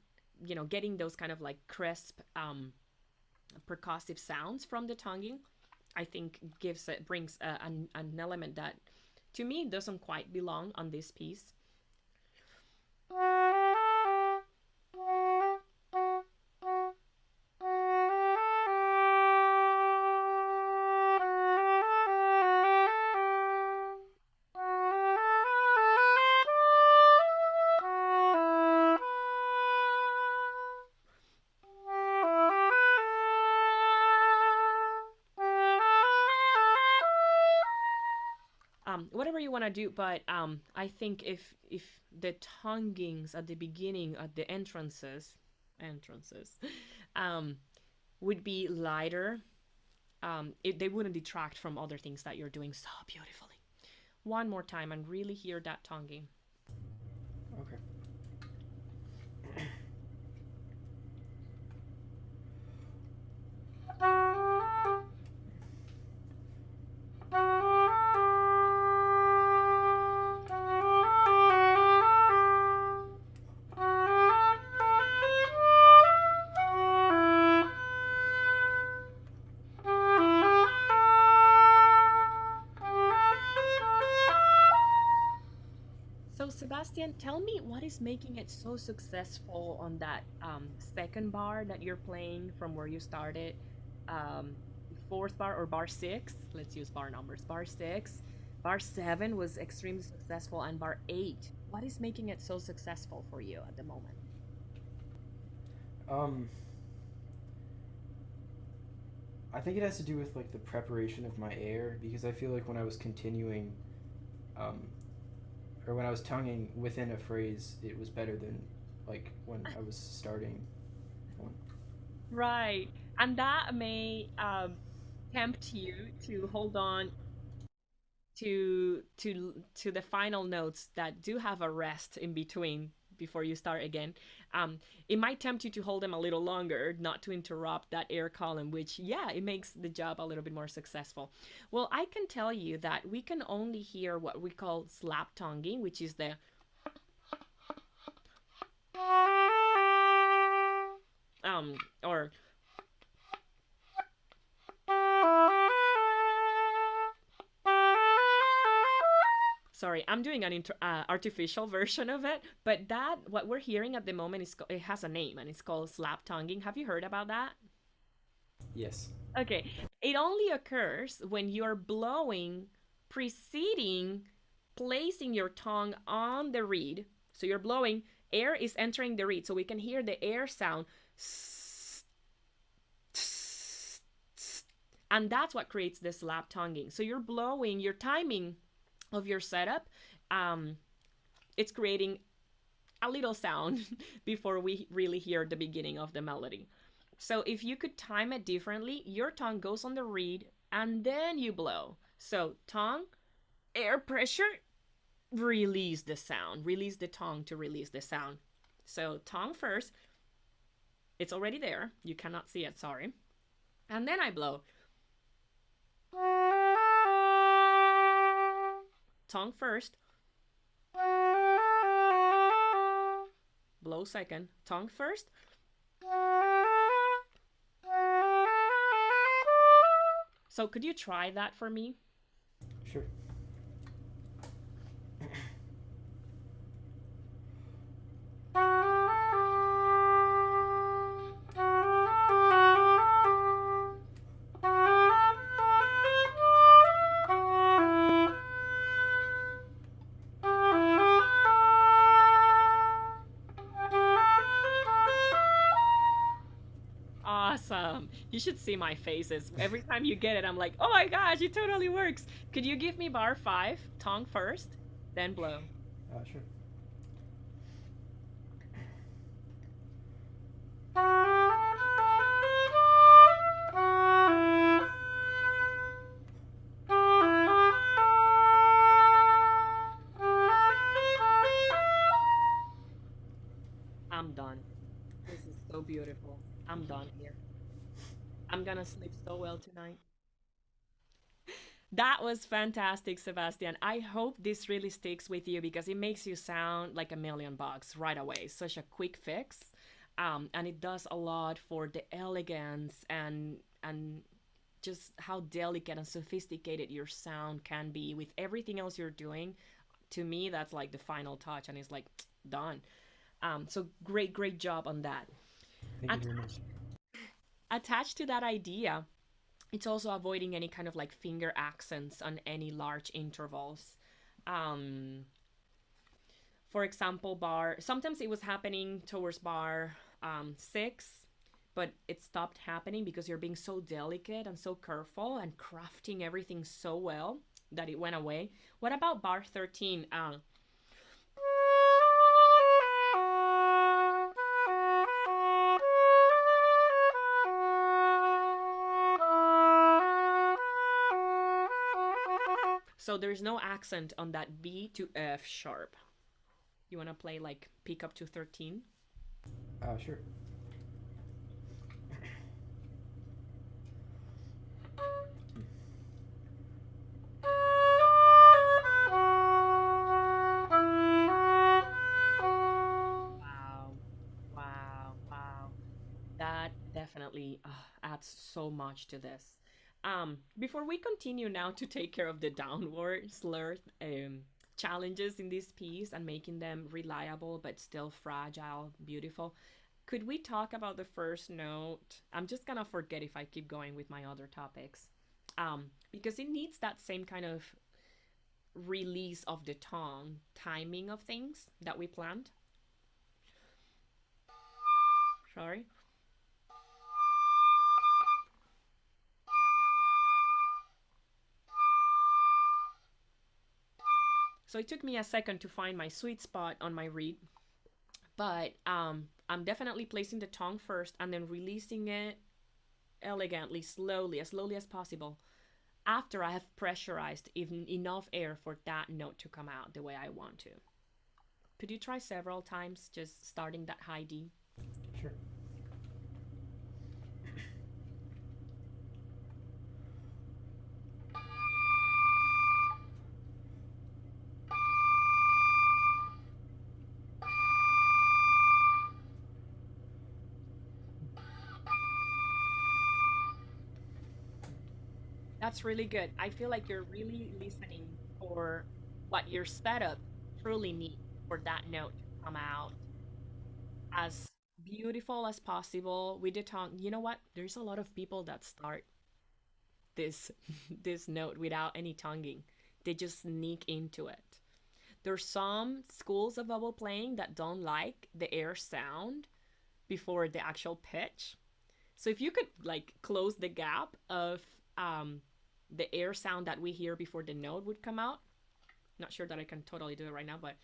Speaker 2: getting those kind of like crisp percussive sounds from the tonguing. I think brings an element that to me doesn't quite belong on this piece. Whatever you want to do, but I think if the tonguings at the beginning, at the entrances, um, would be lighter, they wouldn't detract from other things that you're doing so beautifully. One more time and really hear that tonguing.
Speaker 5: Okay.
Speaker 2: So Sebastian, tell me what is making it so successful on that second bar that you're playing from where you started, fourth bar or bar 6. Let's use bar numbers. Bar 6. Bar 7 was extremely successful, and bar 8. What is making it so successful for you at the moment?
Speaker 5: I think it has to do with like the preparation of my air, because I feel like when I was continuing, or when I was tonguing within a phrase, it was better than like when I was starting one.
Speaker 2: Right. And that may tempt you to hold on to the final notes that do have a rest in between before you start again. It might tempt you to hold them a little longer, not to interrupt that air column, which, yeah, it makes the job a little bit more successful. Well, I can tell you that we can only hear what we call slap tonguing, which is the or sorry, I'm doing an artificial version of it, but that what we're hearing at the moment is it has a name, and it's called slap tonguing. Have you heard about that?
Speaker 5: Yes.
Speaker 2: Okay, it only occurs when you're blowing preceding placing your tongue on the reed. So you're blowing, air is entering the reed, so we can hear the air sound, and that's what creates the slap tonguing. So you're blowing, your timing of your setup, it's creating a little sound before we really hear the beginning of the melody. So if you could time it differently, your tongue goes on the reed and then you blow. So tongue, air pressure, release the sound, release the tongue to release the sound. So tongue first, it's already there, you cannot see it, sorry. And then I blow. Tongue first, blow second, tongue first, so could you try that for me?
Speaker 5: Sure.
Speaker 2: Awesome. You should see my faces. Every time you get it, I'm like, oh my gosh, it totally works. Could you give me bar 5, tongue first, then blow?
Speaker 5: Sure.
Speaker 2: I'm done. This is so beautiful. I'm done here. I'm gonna sleep so well tonight. That was fantastic, Sebastian. I hope this really sticks with you because it makes you sound like $1,000,000 right away. Such a quick fix. And it does a lot for the elegance and just how delicate and sophisticated your sound can be with everything else you're doing. To me, that's like the final touch, and it's like done. So great job on that.
Speaker 5: Thank you very much.
Speaker 2: Attached to that idea, it's also avoiding any kind of like finger accents on any large intervals. For example, sometimes it was happening towards bar 6, but it stopped happening because you're being so delicate and so careful and crafting everything so well that it went away. What about bar 13? So there's no accent on that B to F sharp. You want to play like pick up to 13?
Speaker 5: Sure.
Speaker 2: Wow. That definitely adds so much to this. Before we continue now to take care of the downward slur challenges in this piece and making them reliable but still fragile, beautiful, Could we talk about the first note? I'm just gonna forget if I keep going with my other topics. Because it needs that same kind of release of the tongue, timing of things that we planned. Sorry. So it took me a second to find my sweet spot on my reed, but I'm definitely placing the tongue first and then releasing it elegantly, slowly, as slowly as possible, after I have pressurized even enough air for that note to come out the way I want to. Could you try several times, just starting that high D?
Speaker 5: Sure.
Speaker 2: That's really good. I feel like you're really listening for what your setup truly needs for that note to come out as beautiful as possible with the tongue. You know what? There's a lot of people that start this this note without any tonguing. They just sneak into it. There's some schools of oboe playing that don't like the air sound before the actual pitch. So if you could like close the gap of the air sound that we hear before the note would come out. Not sure that I can totally do it right now, but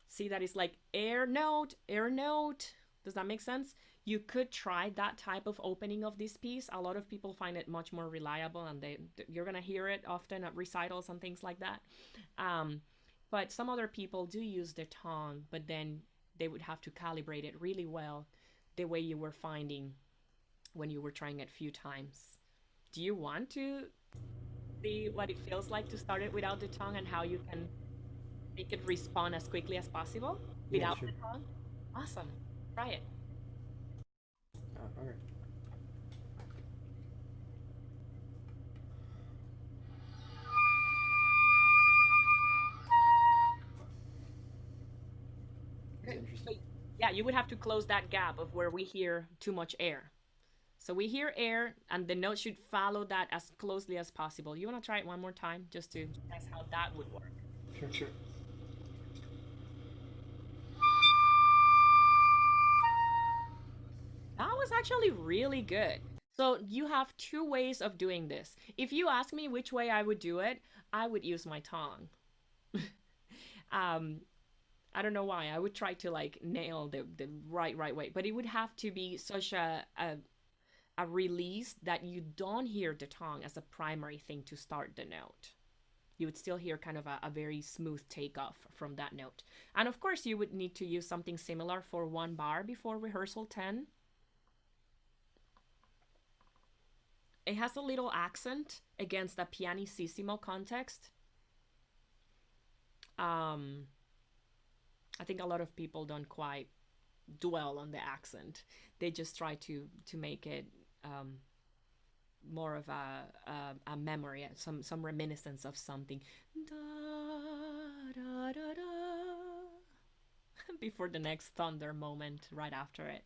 Speaker 2: see that it's like air note, air note. Does that make sense? You could try that type of opening of this piece. A lot of people find it much more reliable, and you're gonna hear it often at recitals and things like that. But some other people do use the tongue, but then they would have to calibrate it really well, the way you were finding when you were trying it a few times. Do you want to see what it feels like to start it without the tongue and how you can make it respond as quickly as possible without
Speaker 5: sure.
Speaker 2: the tongue? Awesome. Try it.
Speaker 5: All right. That's interesting.
Speaker 2: Yeah, you would have to close that gap of where we hear too much air. So we hear air, and the note should follow that as closely as possible. You want to try it one more time just to test how that would work?
Speaker 5: Sure, sure.
Speaker 2: That was actually really good. So you have two ways of doing this. If you ask me which way I would do it, I would use my tongue. I don't know why. I would try to like nail the right way, but it would have to be such a release that you don't hear the tongue as a primary thing to start the note. You would still hear kind of a very smooth takeoff from that note. And of course, you would need to use something similar for one bar before rehearsal 10. It has a little accent against a pianissimo context. I think a lot of people don't quite dwell on the accent. They just try to make it more of a memory, some reminiscence of something. Da, da, da, da, before the next thunder moment right after it.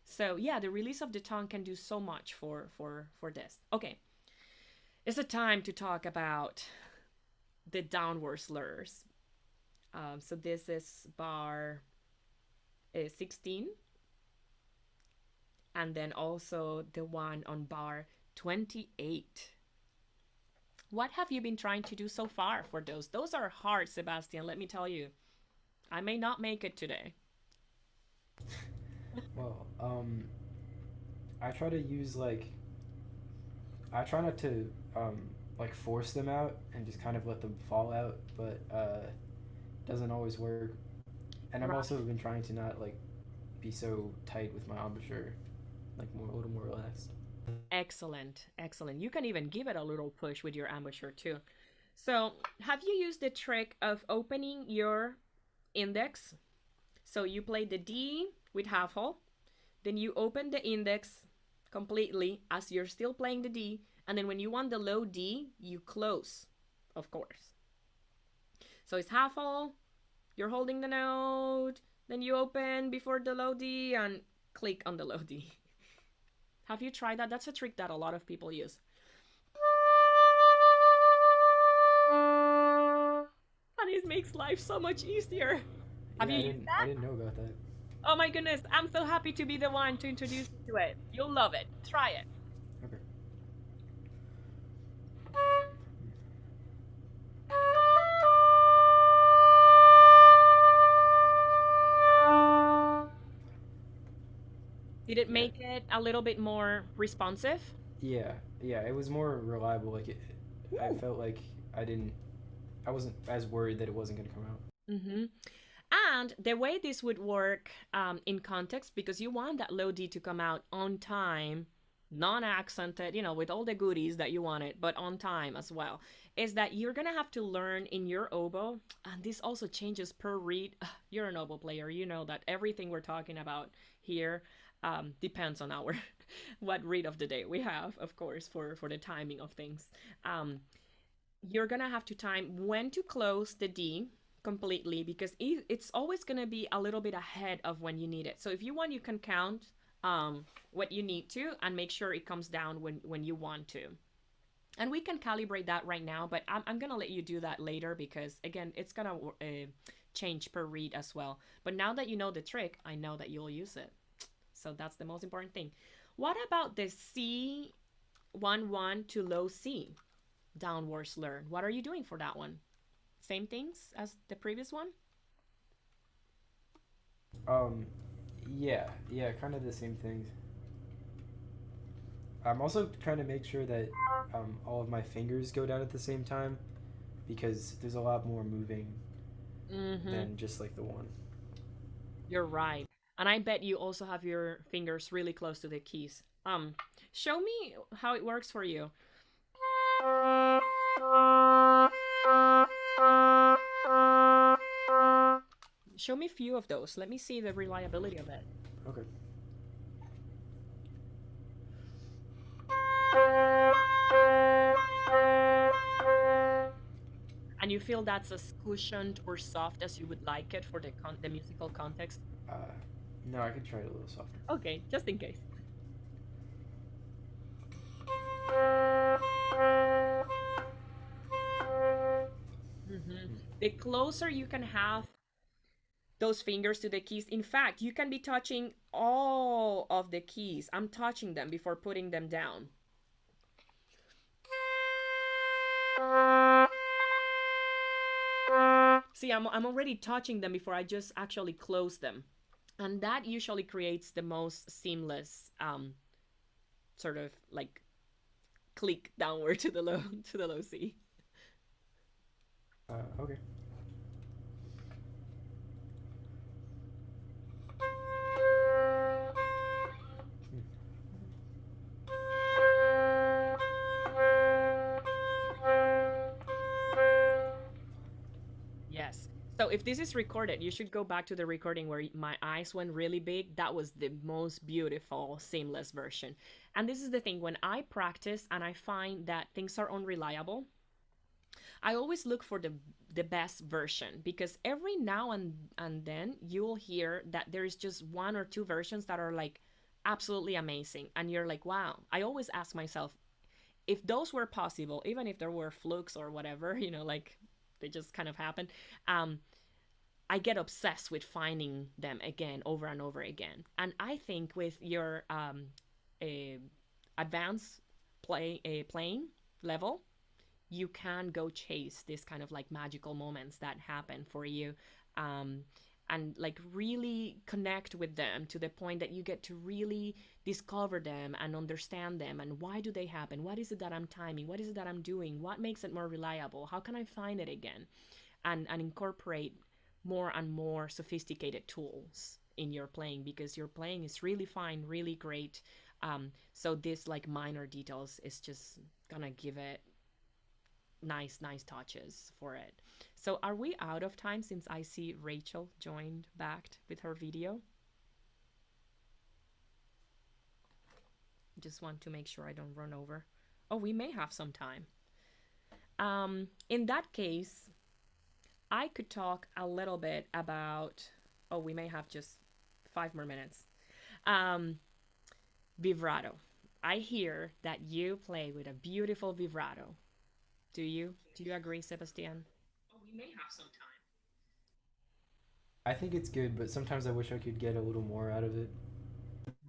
Speaker 2: So yeah, the release of the tongue can do so much for this. Okay, it's a time to talk about the downward slurs. So this is bar 16, and then also the one on bar 28. What have you been trying to do so far for those? Those are hard, Sebastian, let me tell you. I may not make it today.
Speaker 5: Well, I try to use I try not to like force them out and just kind of let them fall out, but doesn't always work. And I've also been trying to not like be so tight with my embouchure, like a little more relaxed.
Speaker 2: Excellent, excellent. You can even give it a little push with your embouchure too. So, have you used the trick of opening your index? So you play the D with half hole, then you open the index completely as you're still playing the D, and then when you want the low D, you close, of course. So it's half full, you're holding the note, then you open before the low D and click on the low D. Have you tried that? That's a trick that a lot of people use. And it makes life so much easier. Have you used
Speaker 5: I
Speaker 2: that?
Speaker 5: didn't know about that.
Speaker 2: Oh my goodness, I'm so happy to be the one to introduce you to it. You'll love it. Try it.
Speaker 5: Okay.
Speaker 2: Did it make it a little bit more responsive?
Speaker 5: Yeah, it was more reliable. Like I felt like I wasn't as worried that it wasn't gonna come out.
Speaker 2: Mm-hmm. And the way this would work in context, because you want that low D to come out on time, non-accented, with all the goodies that you wanted, but on time as well, is that you're gonna have to learn in your oboe, and this also changes per reed. You're an oboe player, you know that everything we're talking about here depends on our what read of the day we have, of course, for the timing of things. You're gonna have to time when to close the D completely, because it's always gonna be a little bit ahead of when you need it. So if you want, you can count what you need to and make sure it comes down when you want to. And we can calibrate that right now, but I'm gonna let you do that later, because again, it's gonna change per read as well. But now that you know the trick, I know that you'll use it. So that's the most important thing. What about the C1 to low C downward slur? What are you doing for that one? Same things as the previous one?
Speaker 5: Yeah, kind of the same things. I'm also trying to make sure that all of my fingers go down at the same time, because there's a lot more moving than just like the one.
Speaker 2: You're right. And I bet you also have your fingers really close to the keys. Show me how it works for you. Show me a few of those. Let me see the reliability of it.
Speaker 5: Okay.
Speaker 2: And you feel that's as cushioned or soft as you would like it for the musical context?
Speaker 5: No, I could try it a little softer.
Speaker 2: Okay, just in case. The closer you can have those fingers to the keys, in fact, you can be touching all of the keys. I'm touching them before putting them down. See, I'm already touching them before I just actually close them. And that usually creates the most seamless sort of like click downward to the low C.
Speaker 5: Okay.
Speaker 2: Yes. So if this is recorded, you should go back to the recording where my eyes went really big. That was the most beautiful, seamless version. And this is the thing, when I practice and I find that things are unreliable, I always look for the best version, because every now and then you'll hear that there's just one or two versions that are like absolutely amazing. And you're like, wow. I always ask myself, if those were possible, even if there were flukes or whatever, like they just kind of happen, I get obsessed with finding them again, over and over again. And I think with your advanced playing level, you can go chase this kind of like magical moments that happen for you, and like really connect with them to the point that you get to really discover them and understand them, and why do they happen, what is it that I'm timing, what is it that I'm doing, what makes it more reliable, how can I find it again, and incorporate more and more sophisticated tools in your playing, because your playing is really fine, really great. So this like minor details is just gonna give it nice touches for it. So are we out of time, since I see Rachel joined back with her video? Just want to make sure I don't run over. Oh, we may have some time. In that case, I could talk a little bit about, oh, we may have just 5 more minutes. Um, Vibrato. I hear that you play with a beautiful vibrato. Do you? Do you agree, Sebastian? Oh, we may have some time.
Speaker 5: I think it's good, but sometimes I wish I could get a little more out of it.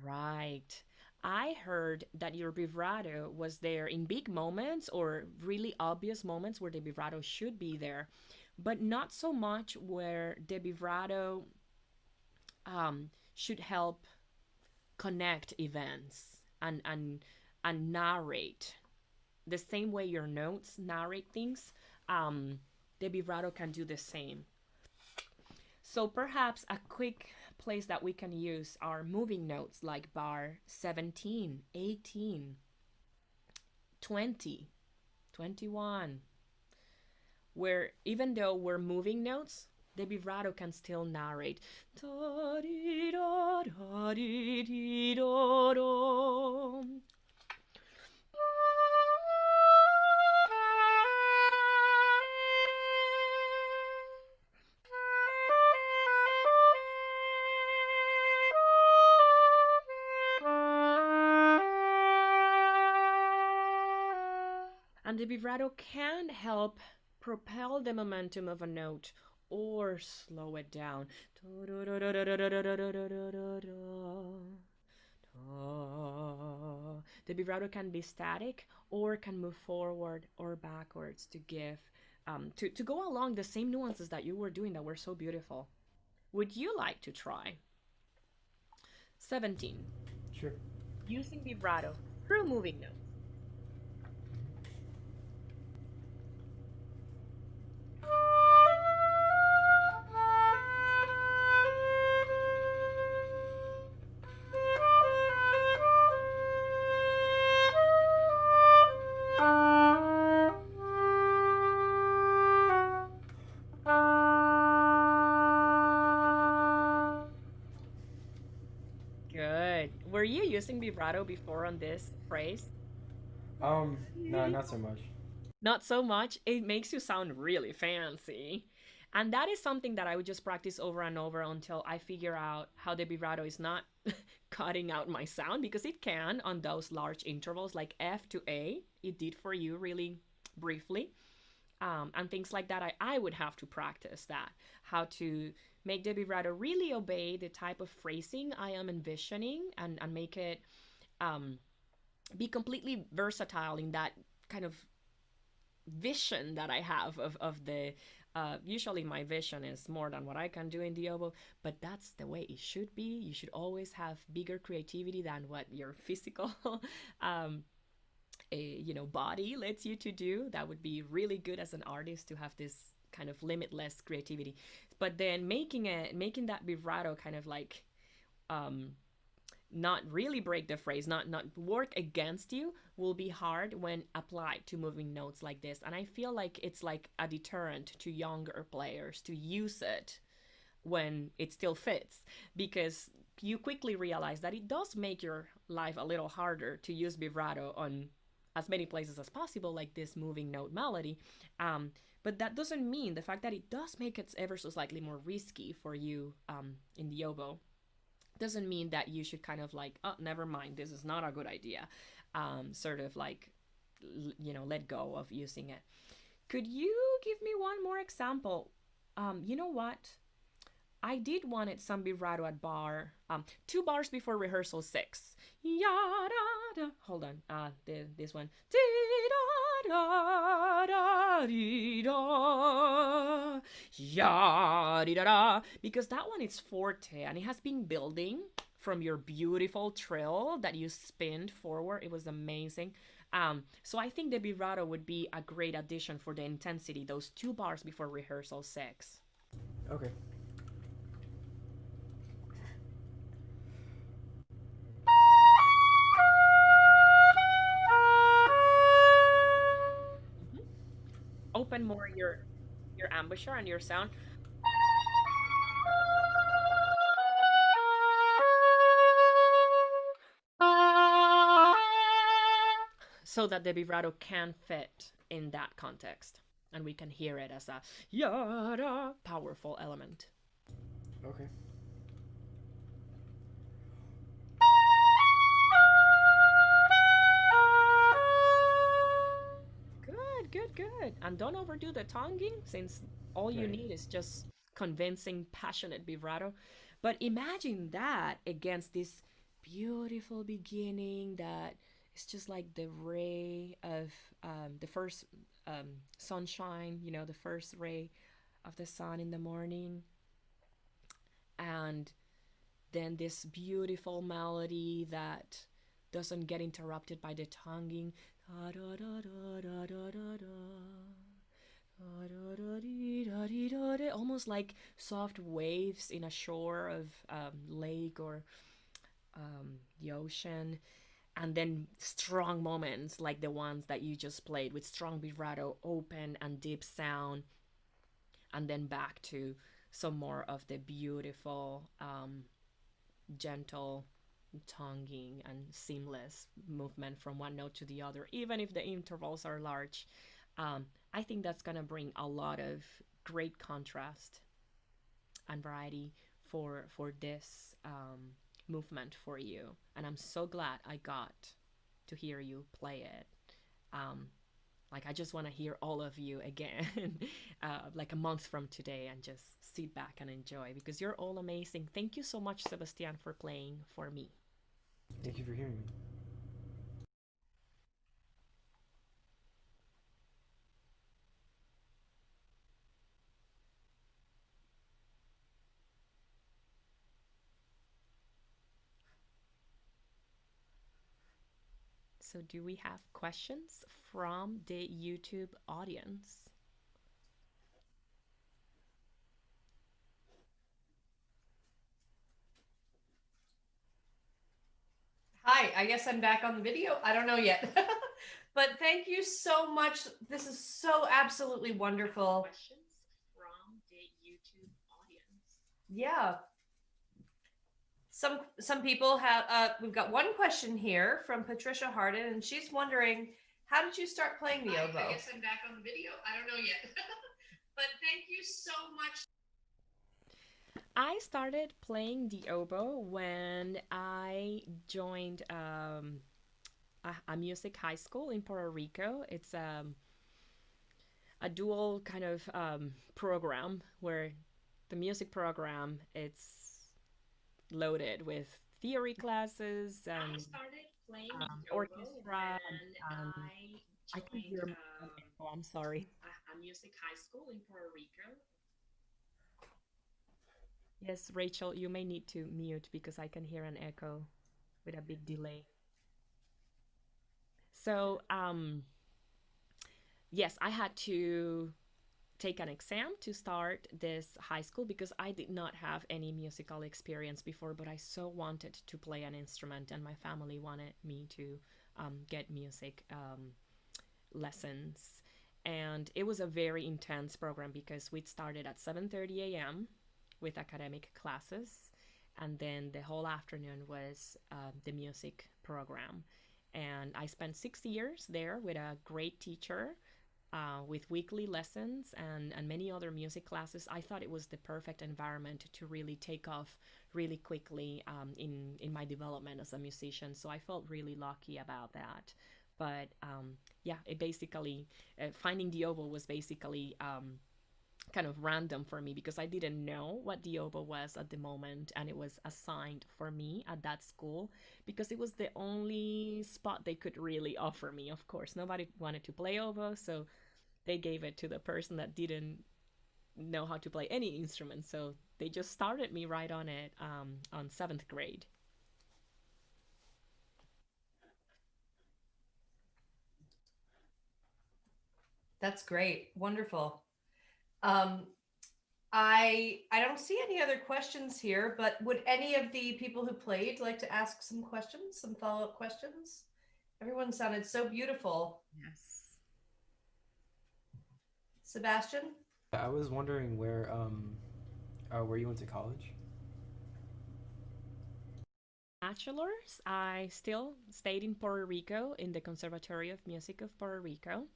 Speaker 2: Right. I heard that your vibrato was there in big moments or really obvious moments where the vibrato should be there, but not so much where the vibrato should help connect events and narrate the same way your notes narrate things. The vibrato can do the same. So perhaps a quick place that we can use are moving notes like bar 17, 18, 20, 21, where even though we're moving notes, the vibrato can still narrate. And the vibrato can help propel the momentum of a note or slow it down. The vibrato can be static or can move forward or backwards to give to go along the same nuances that you were doing that were so beautiful. Would you like to try? 17.
Speaker 5: Sure.
Speaker 2: Using vibrato through moving notes. Good. Were you using vibrato before on this phrase?
Speaker 5: No, not so much.
Speaker 2: Not so much. It makes you sound really fancy. And that is something that I would just practice over and over until I figure out how the vibrato is not cutting out my sound, because it can on those large intervals like F to A. It did for you really briefly. And things like that, I would have to practice that, how to make the vibrato really obey the type of phrasing I am envisioning, and make it be completely versatile in that kind of vision that I have of the usually my vision is more than what I can do in the oboe, but that's the way it should be. You should always have bigger creativity than what your physical body lets you to do. That would be really good as an artist to have this kind of limitless creativity. But then making that vibrato kind of like not really break the phrase, not work against you, will be hard when applied to moving notes like this. And I feel like it's like a deterrent to younger players to use it when it still fits, because you quickly realize that it does make your life a little harder to use vibrato on as many places as possible, like this moving note melody. But that doesn't mean the fact that it does make it ever so slightly more risky for you in the oboe doesn't mean that you should kind of like, oh, never mind, this is not a good idea. Sort of like, let go of using it. Could you give me one more example? You know what? I did wanted some vibrato at bar 2 bars before rehearsal 6. Ya-da-da. Hold on. This one. Ya-di-da-da. Because that one is forte and it has been building from your beautiful trill that you spinned forward. It was amazing. So I think the vibrato would be a great addition for the intensity, those 2 bars before rehearsal 6.
Speaker 5: Okay.
Speaker 2: Open more your embouchure and your sound. So that the vibrato can fit in that context. and we can hear it as a yada powerful element.
Speaker 5: Okay.
Speaker 2: Good. And don't overdo the tonguing, since all you
Speaker 5: Okay.
Speaker 2: need is just convincing, passionate vibrato. But imagine that against this beautiful beginning that is just like the ray of the first sunshine, the first ray of the sun in the morning. And then this beautiful melody that doesn't get interrupted by the tonguing. Almost like soft waves in a shore of lake or the ocean, and then strong moments like the ones that you just played with strong vibrato, open and deep sound, and then back to some more of the beautiful, gentle tonguing and seamless movement from one note to the other, even if the intervals are large. I think that's going to bring a lot of great contrast and variety for this movement for you. And I'm so glad I got to hear you play it. Like, I just want to hear all of you again, like a month from today, and just sit back and enjoy, because you're all amazing. Thank you so much, Sebastian, for playing for me.
Speaker 5: Thank you for hearing me.
Speaker 2: So, do we have questions from the YouTube audience?
Speaker 1: Hi, I guess I'm back on the video. I don't know yet. But thank you so much. This is so absolutely wonderful.
Speaker 2: Questions from the YouTube audience?
Speaker 1: Yeah. Some people have we've got one question here from Patricia Harden, and she's wondering, how did you start playing the oboe? I guess I'm back on the video. I don't know yet. But thank you so much.
Speaker 2: I started playing the oboe when I joined a music high school in Puerto Rico. It's a dual kind of program where the music program, it's loaded with theory classes and
Speaker 1: I started playing
Speaker 2: orchestra, and I can
Speaker 1: joined
Speaker 2: hear my own echo. I'm sorry.
Speaker 1: a music high school in Puerto Rico.
Speaker 2: Yes, Rachel, you may need to mute because I can hear an echo with a big delay. So, yes, I had to take an exam to start this high school because I did not have any musical experience before, but I so wanted to play an instrument, and my family wanted me to get music lessons. And it was a very intense program because we started at 7:30 a.m. with academic classes, and then the whole afternoon was the music program. And I spent 6 years there with a great teacher, with weekly lessons and many other music classes. I thought it was the perfect environment to really take off really quickly in my development as a musician. So I felt really lucky about that. But yeah, it basically, finding the oboe was basically kind of random for me because I didn't know what the oboe was at the moment, and it was assigned for me at that school because it was the only spot they could really offer me. Of course, nobody wanted to play oboe, so they gave it to the person that didn't know how to play any instrument. So they just started me right on it on seventh grade.
Speaker 1: That's great. Wonderful. Um, I don't see any other questions here, but would any of the people who played like to ask some questions, some follow-up questions? Everyone sounded so beautiful.
Speaker 2: Yes.
Speaker 1: Sebastian?
Speaker 5: I was wondering where you went to college.
Speaker 2: Bachelor's, I still stayed in Puerto Rico in the Conservatory of Music of Puerto Rico.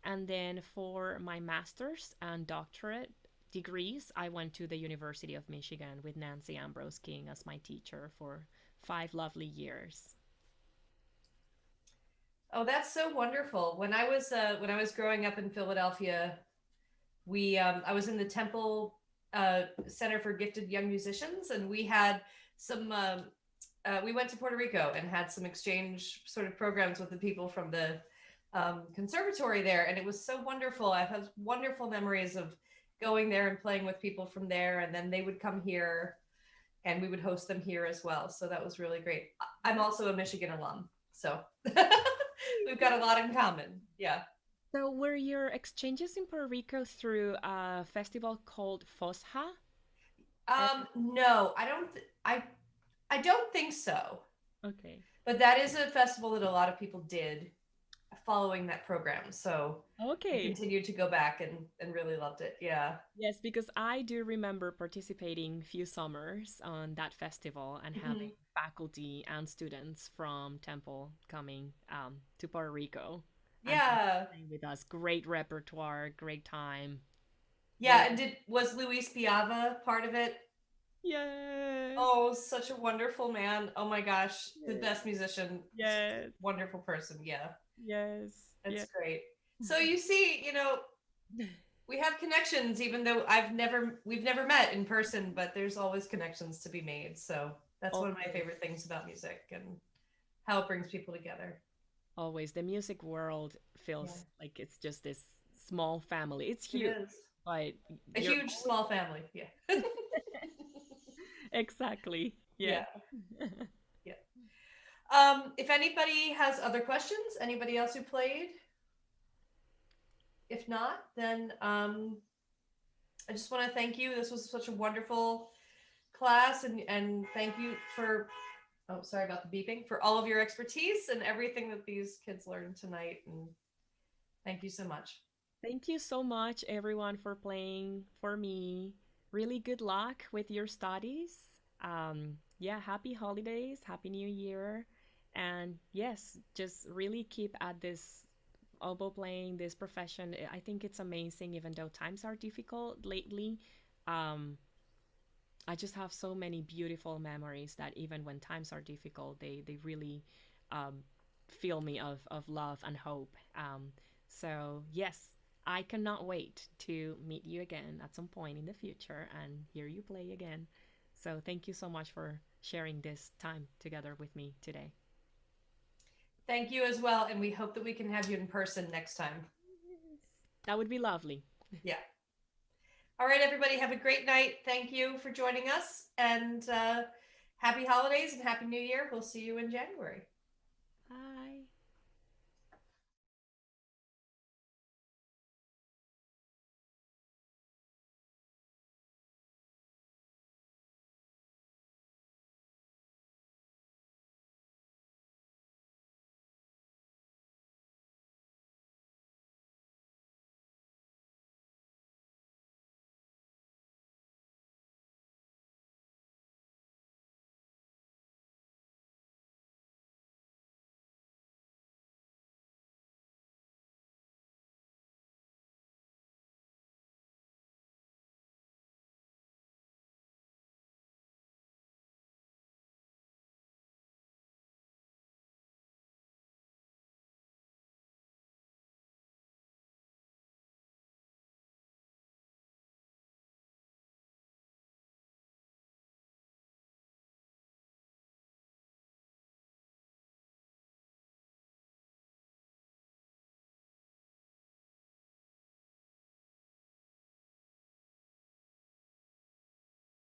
Speaker 2: And then for my master's and doctorate degrees, I went to the University of Michigan with Nancy Ambrose King as my teacher for 5 lovely years.
Speaker 1: Oh, that's so wonderful. When I was growing up in Philadelphia, we I was in the Temple Center for Gifted Young Musicians, and we had some. We went to Puerto Rico and had some exchange sort of programs with the people from the conservatory there, and it was so wonderful. I have wonderful memories of going there and playing with people from there, and then they would come here, and we would host them here as well. So that was really great. I'm also a Michigan alum, so we've got a lot in common. Yeah.
Speaker 2: So were your exchanges in Puerto Rico through a festival called FOSHA?
Speaker 1: No, I don't think so.
Speaker 2: Okay.
Speaker 1: But that is a festival that a lot of people did following that program. So I
Speaker 2: Okay.
Speaker 1: continued to go back and really loved it. Yeah.
Speaker 2: Yes, because I do remember participating few summers on that festival and having faculty and students from Temple coming to Puerto Rico and
Speaker 1: Yeah.
Speaker 2: playing with us. Great repertoire, great time.
Speaker 1: Yeah.
Speaker 2: Very,
Speaker 1: And was Luis Piava part of it?
Speaker 2: yes,
Speaker 1: Oh, such a wonderful man. Oh my gosh. The
Speaker 2: yes,
Speaker 1: best musician.
Speaker 2: yes,
Speaker 1: Wonderful person. Yeah.
Speaker 2: yes,
Speaker 1: That's
Speaker 2: yes.
Speaker 1: great. So you see, we have connections, even though we've never met in person, but there's always connections to be made. So that's one of my
Speaker 2: Always,
Speaker 1: favorite things about music and how it brings people together.
Speaker 2: always. The music world
Speaker 1: Yeah,
Speaker 2: feels like it's just this small family. It's
Speaker 1: it
Speaker 2: huge,
Speaker 1: is
Speaker 2: but
Speaker 1: a
Speaker 2: you're
Speaker 1: huge
Speaker 2: always
Speaker 1: small family. Yeah.
Speaker 2: exactly.
Speaker 1: Yeah.
Speaker 2: Yes.
Speaker 1: Yeah. If anybody has other questions, anybody else who played, if not, then I just want to thank you. This was such a wonderful class, and thank you for, oh, sorry about the beeping, for all of your expertise and everything that these kids learned tonight. And thank you so much.
Speaker 2: Thank you so much, everyone, for playing for me. Really good luck with your studies. Yeah, happy holidays, happy new year. And yes, just really keep at this oboe playing, this profession. I think it's amazing, even though times are difficult lately. Um, I just have so many beautiful memories that even when times are difficult, they really um, fill me of love and hope. So, yes, I cannot wait to meet you again at some point in the future and hear you play again. So, thank you so much for sharing this time together with me today.
Speaker 1: Thank you as well. And we hope that we can have you in person next time.
Speaker 2: That would be lovely.
Speaker 1: Yeah. All right, everybody, have a great night. Thank you for joining us. And happy holidays and happy new year. We'll see you in January.
Speaker 2: Bye.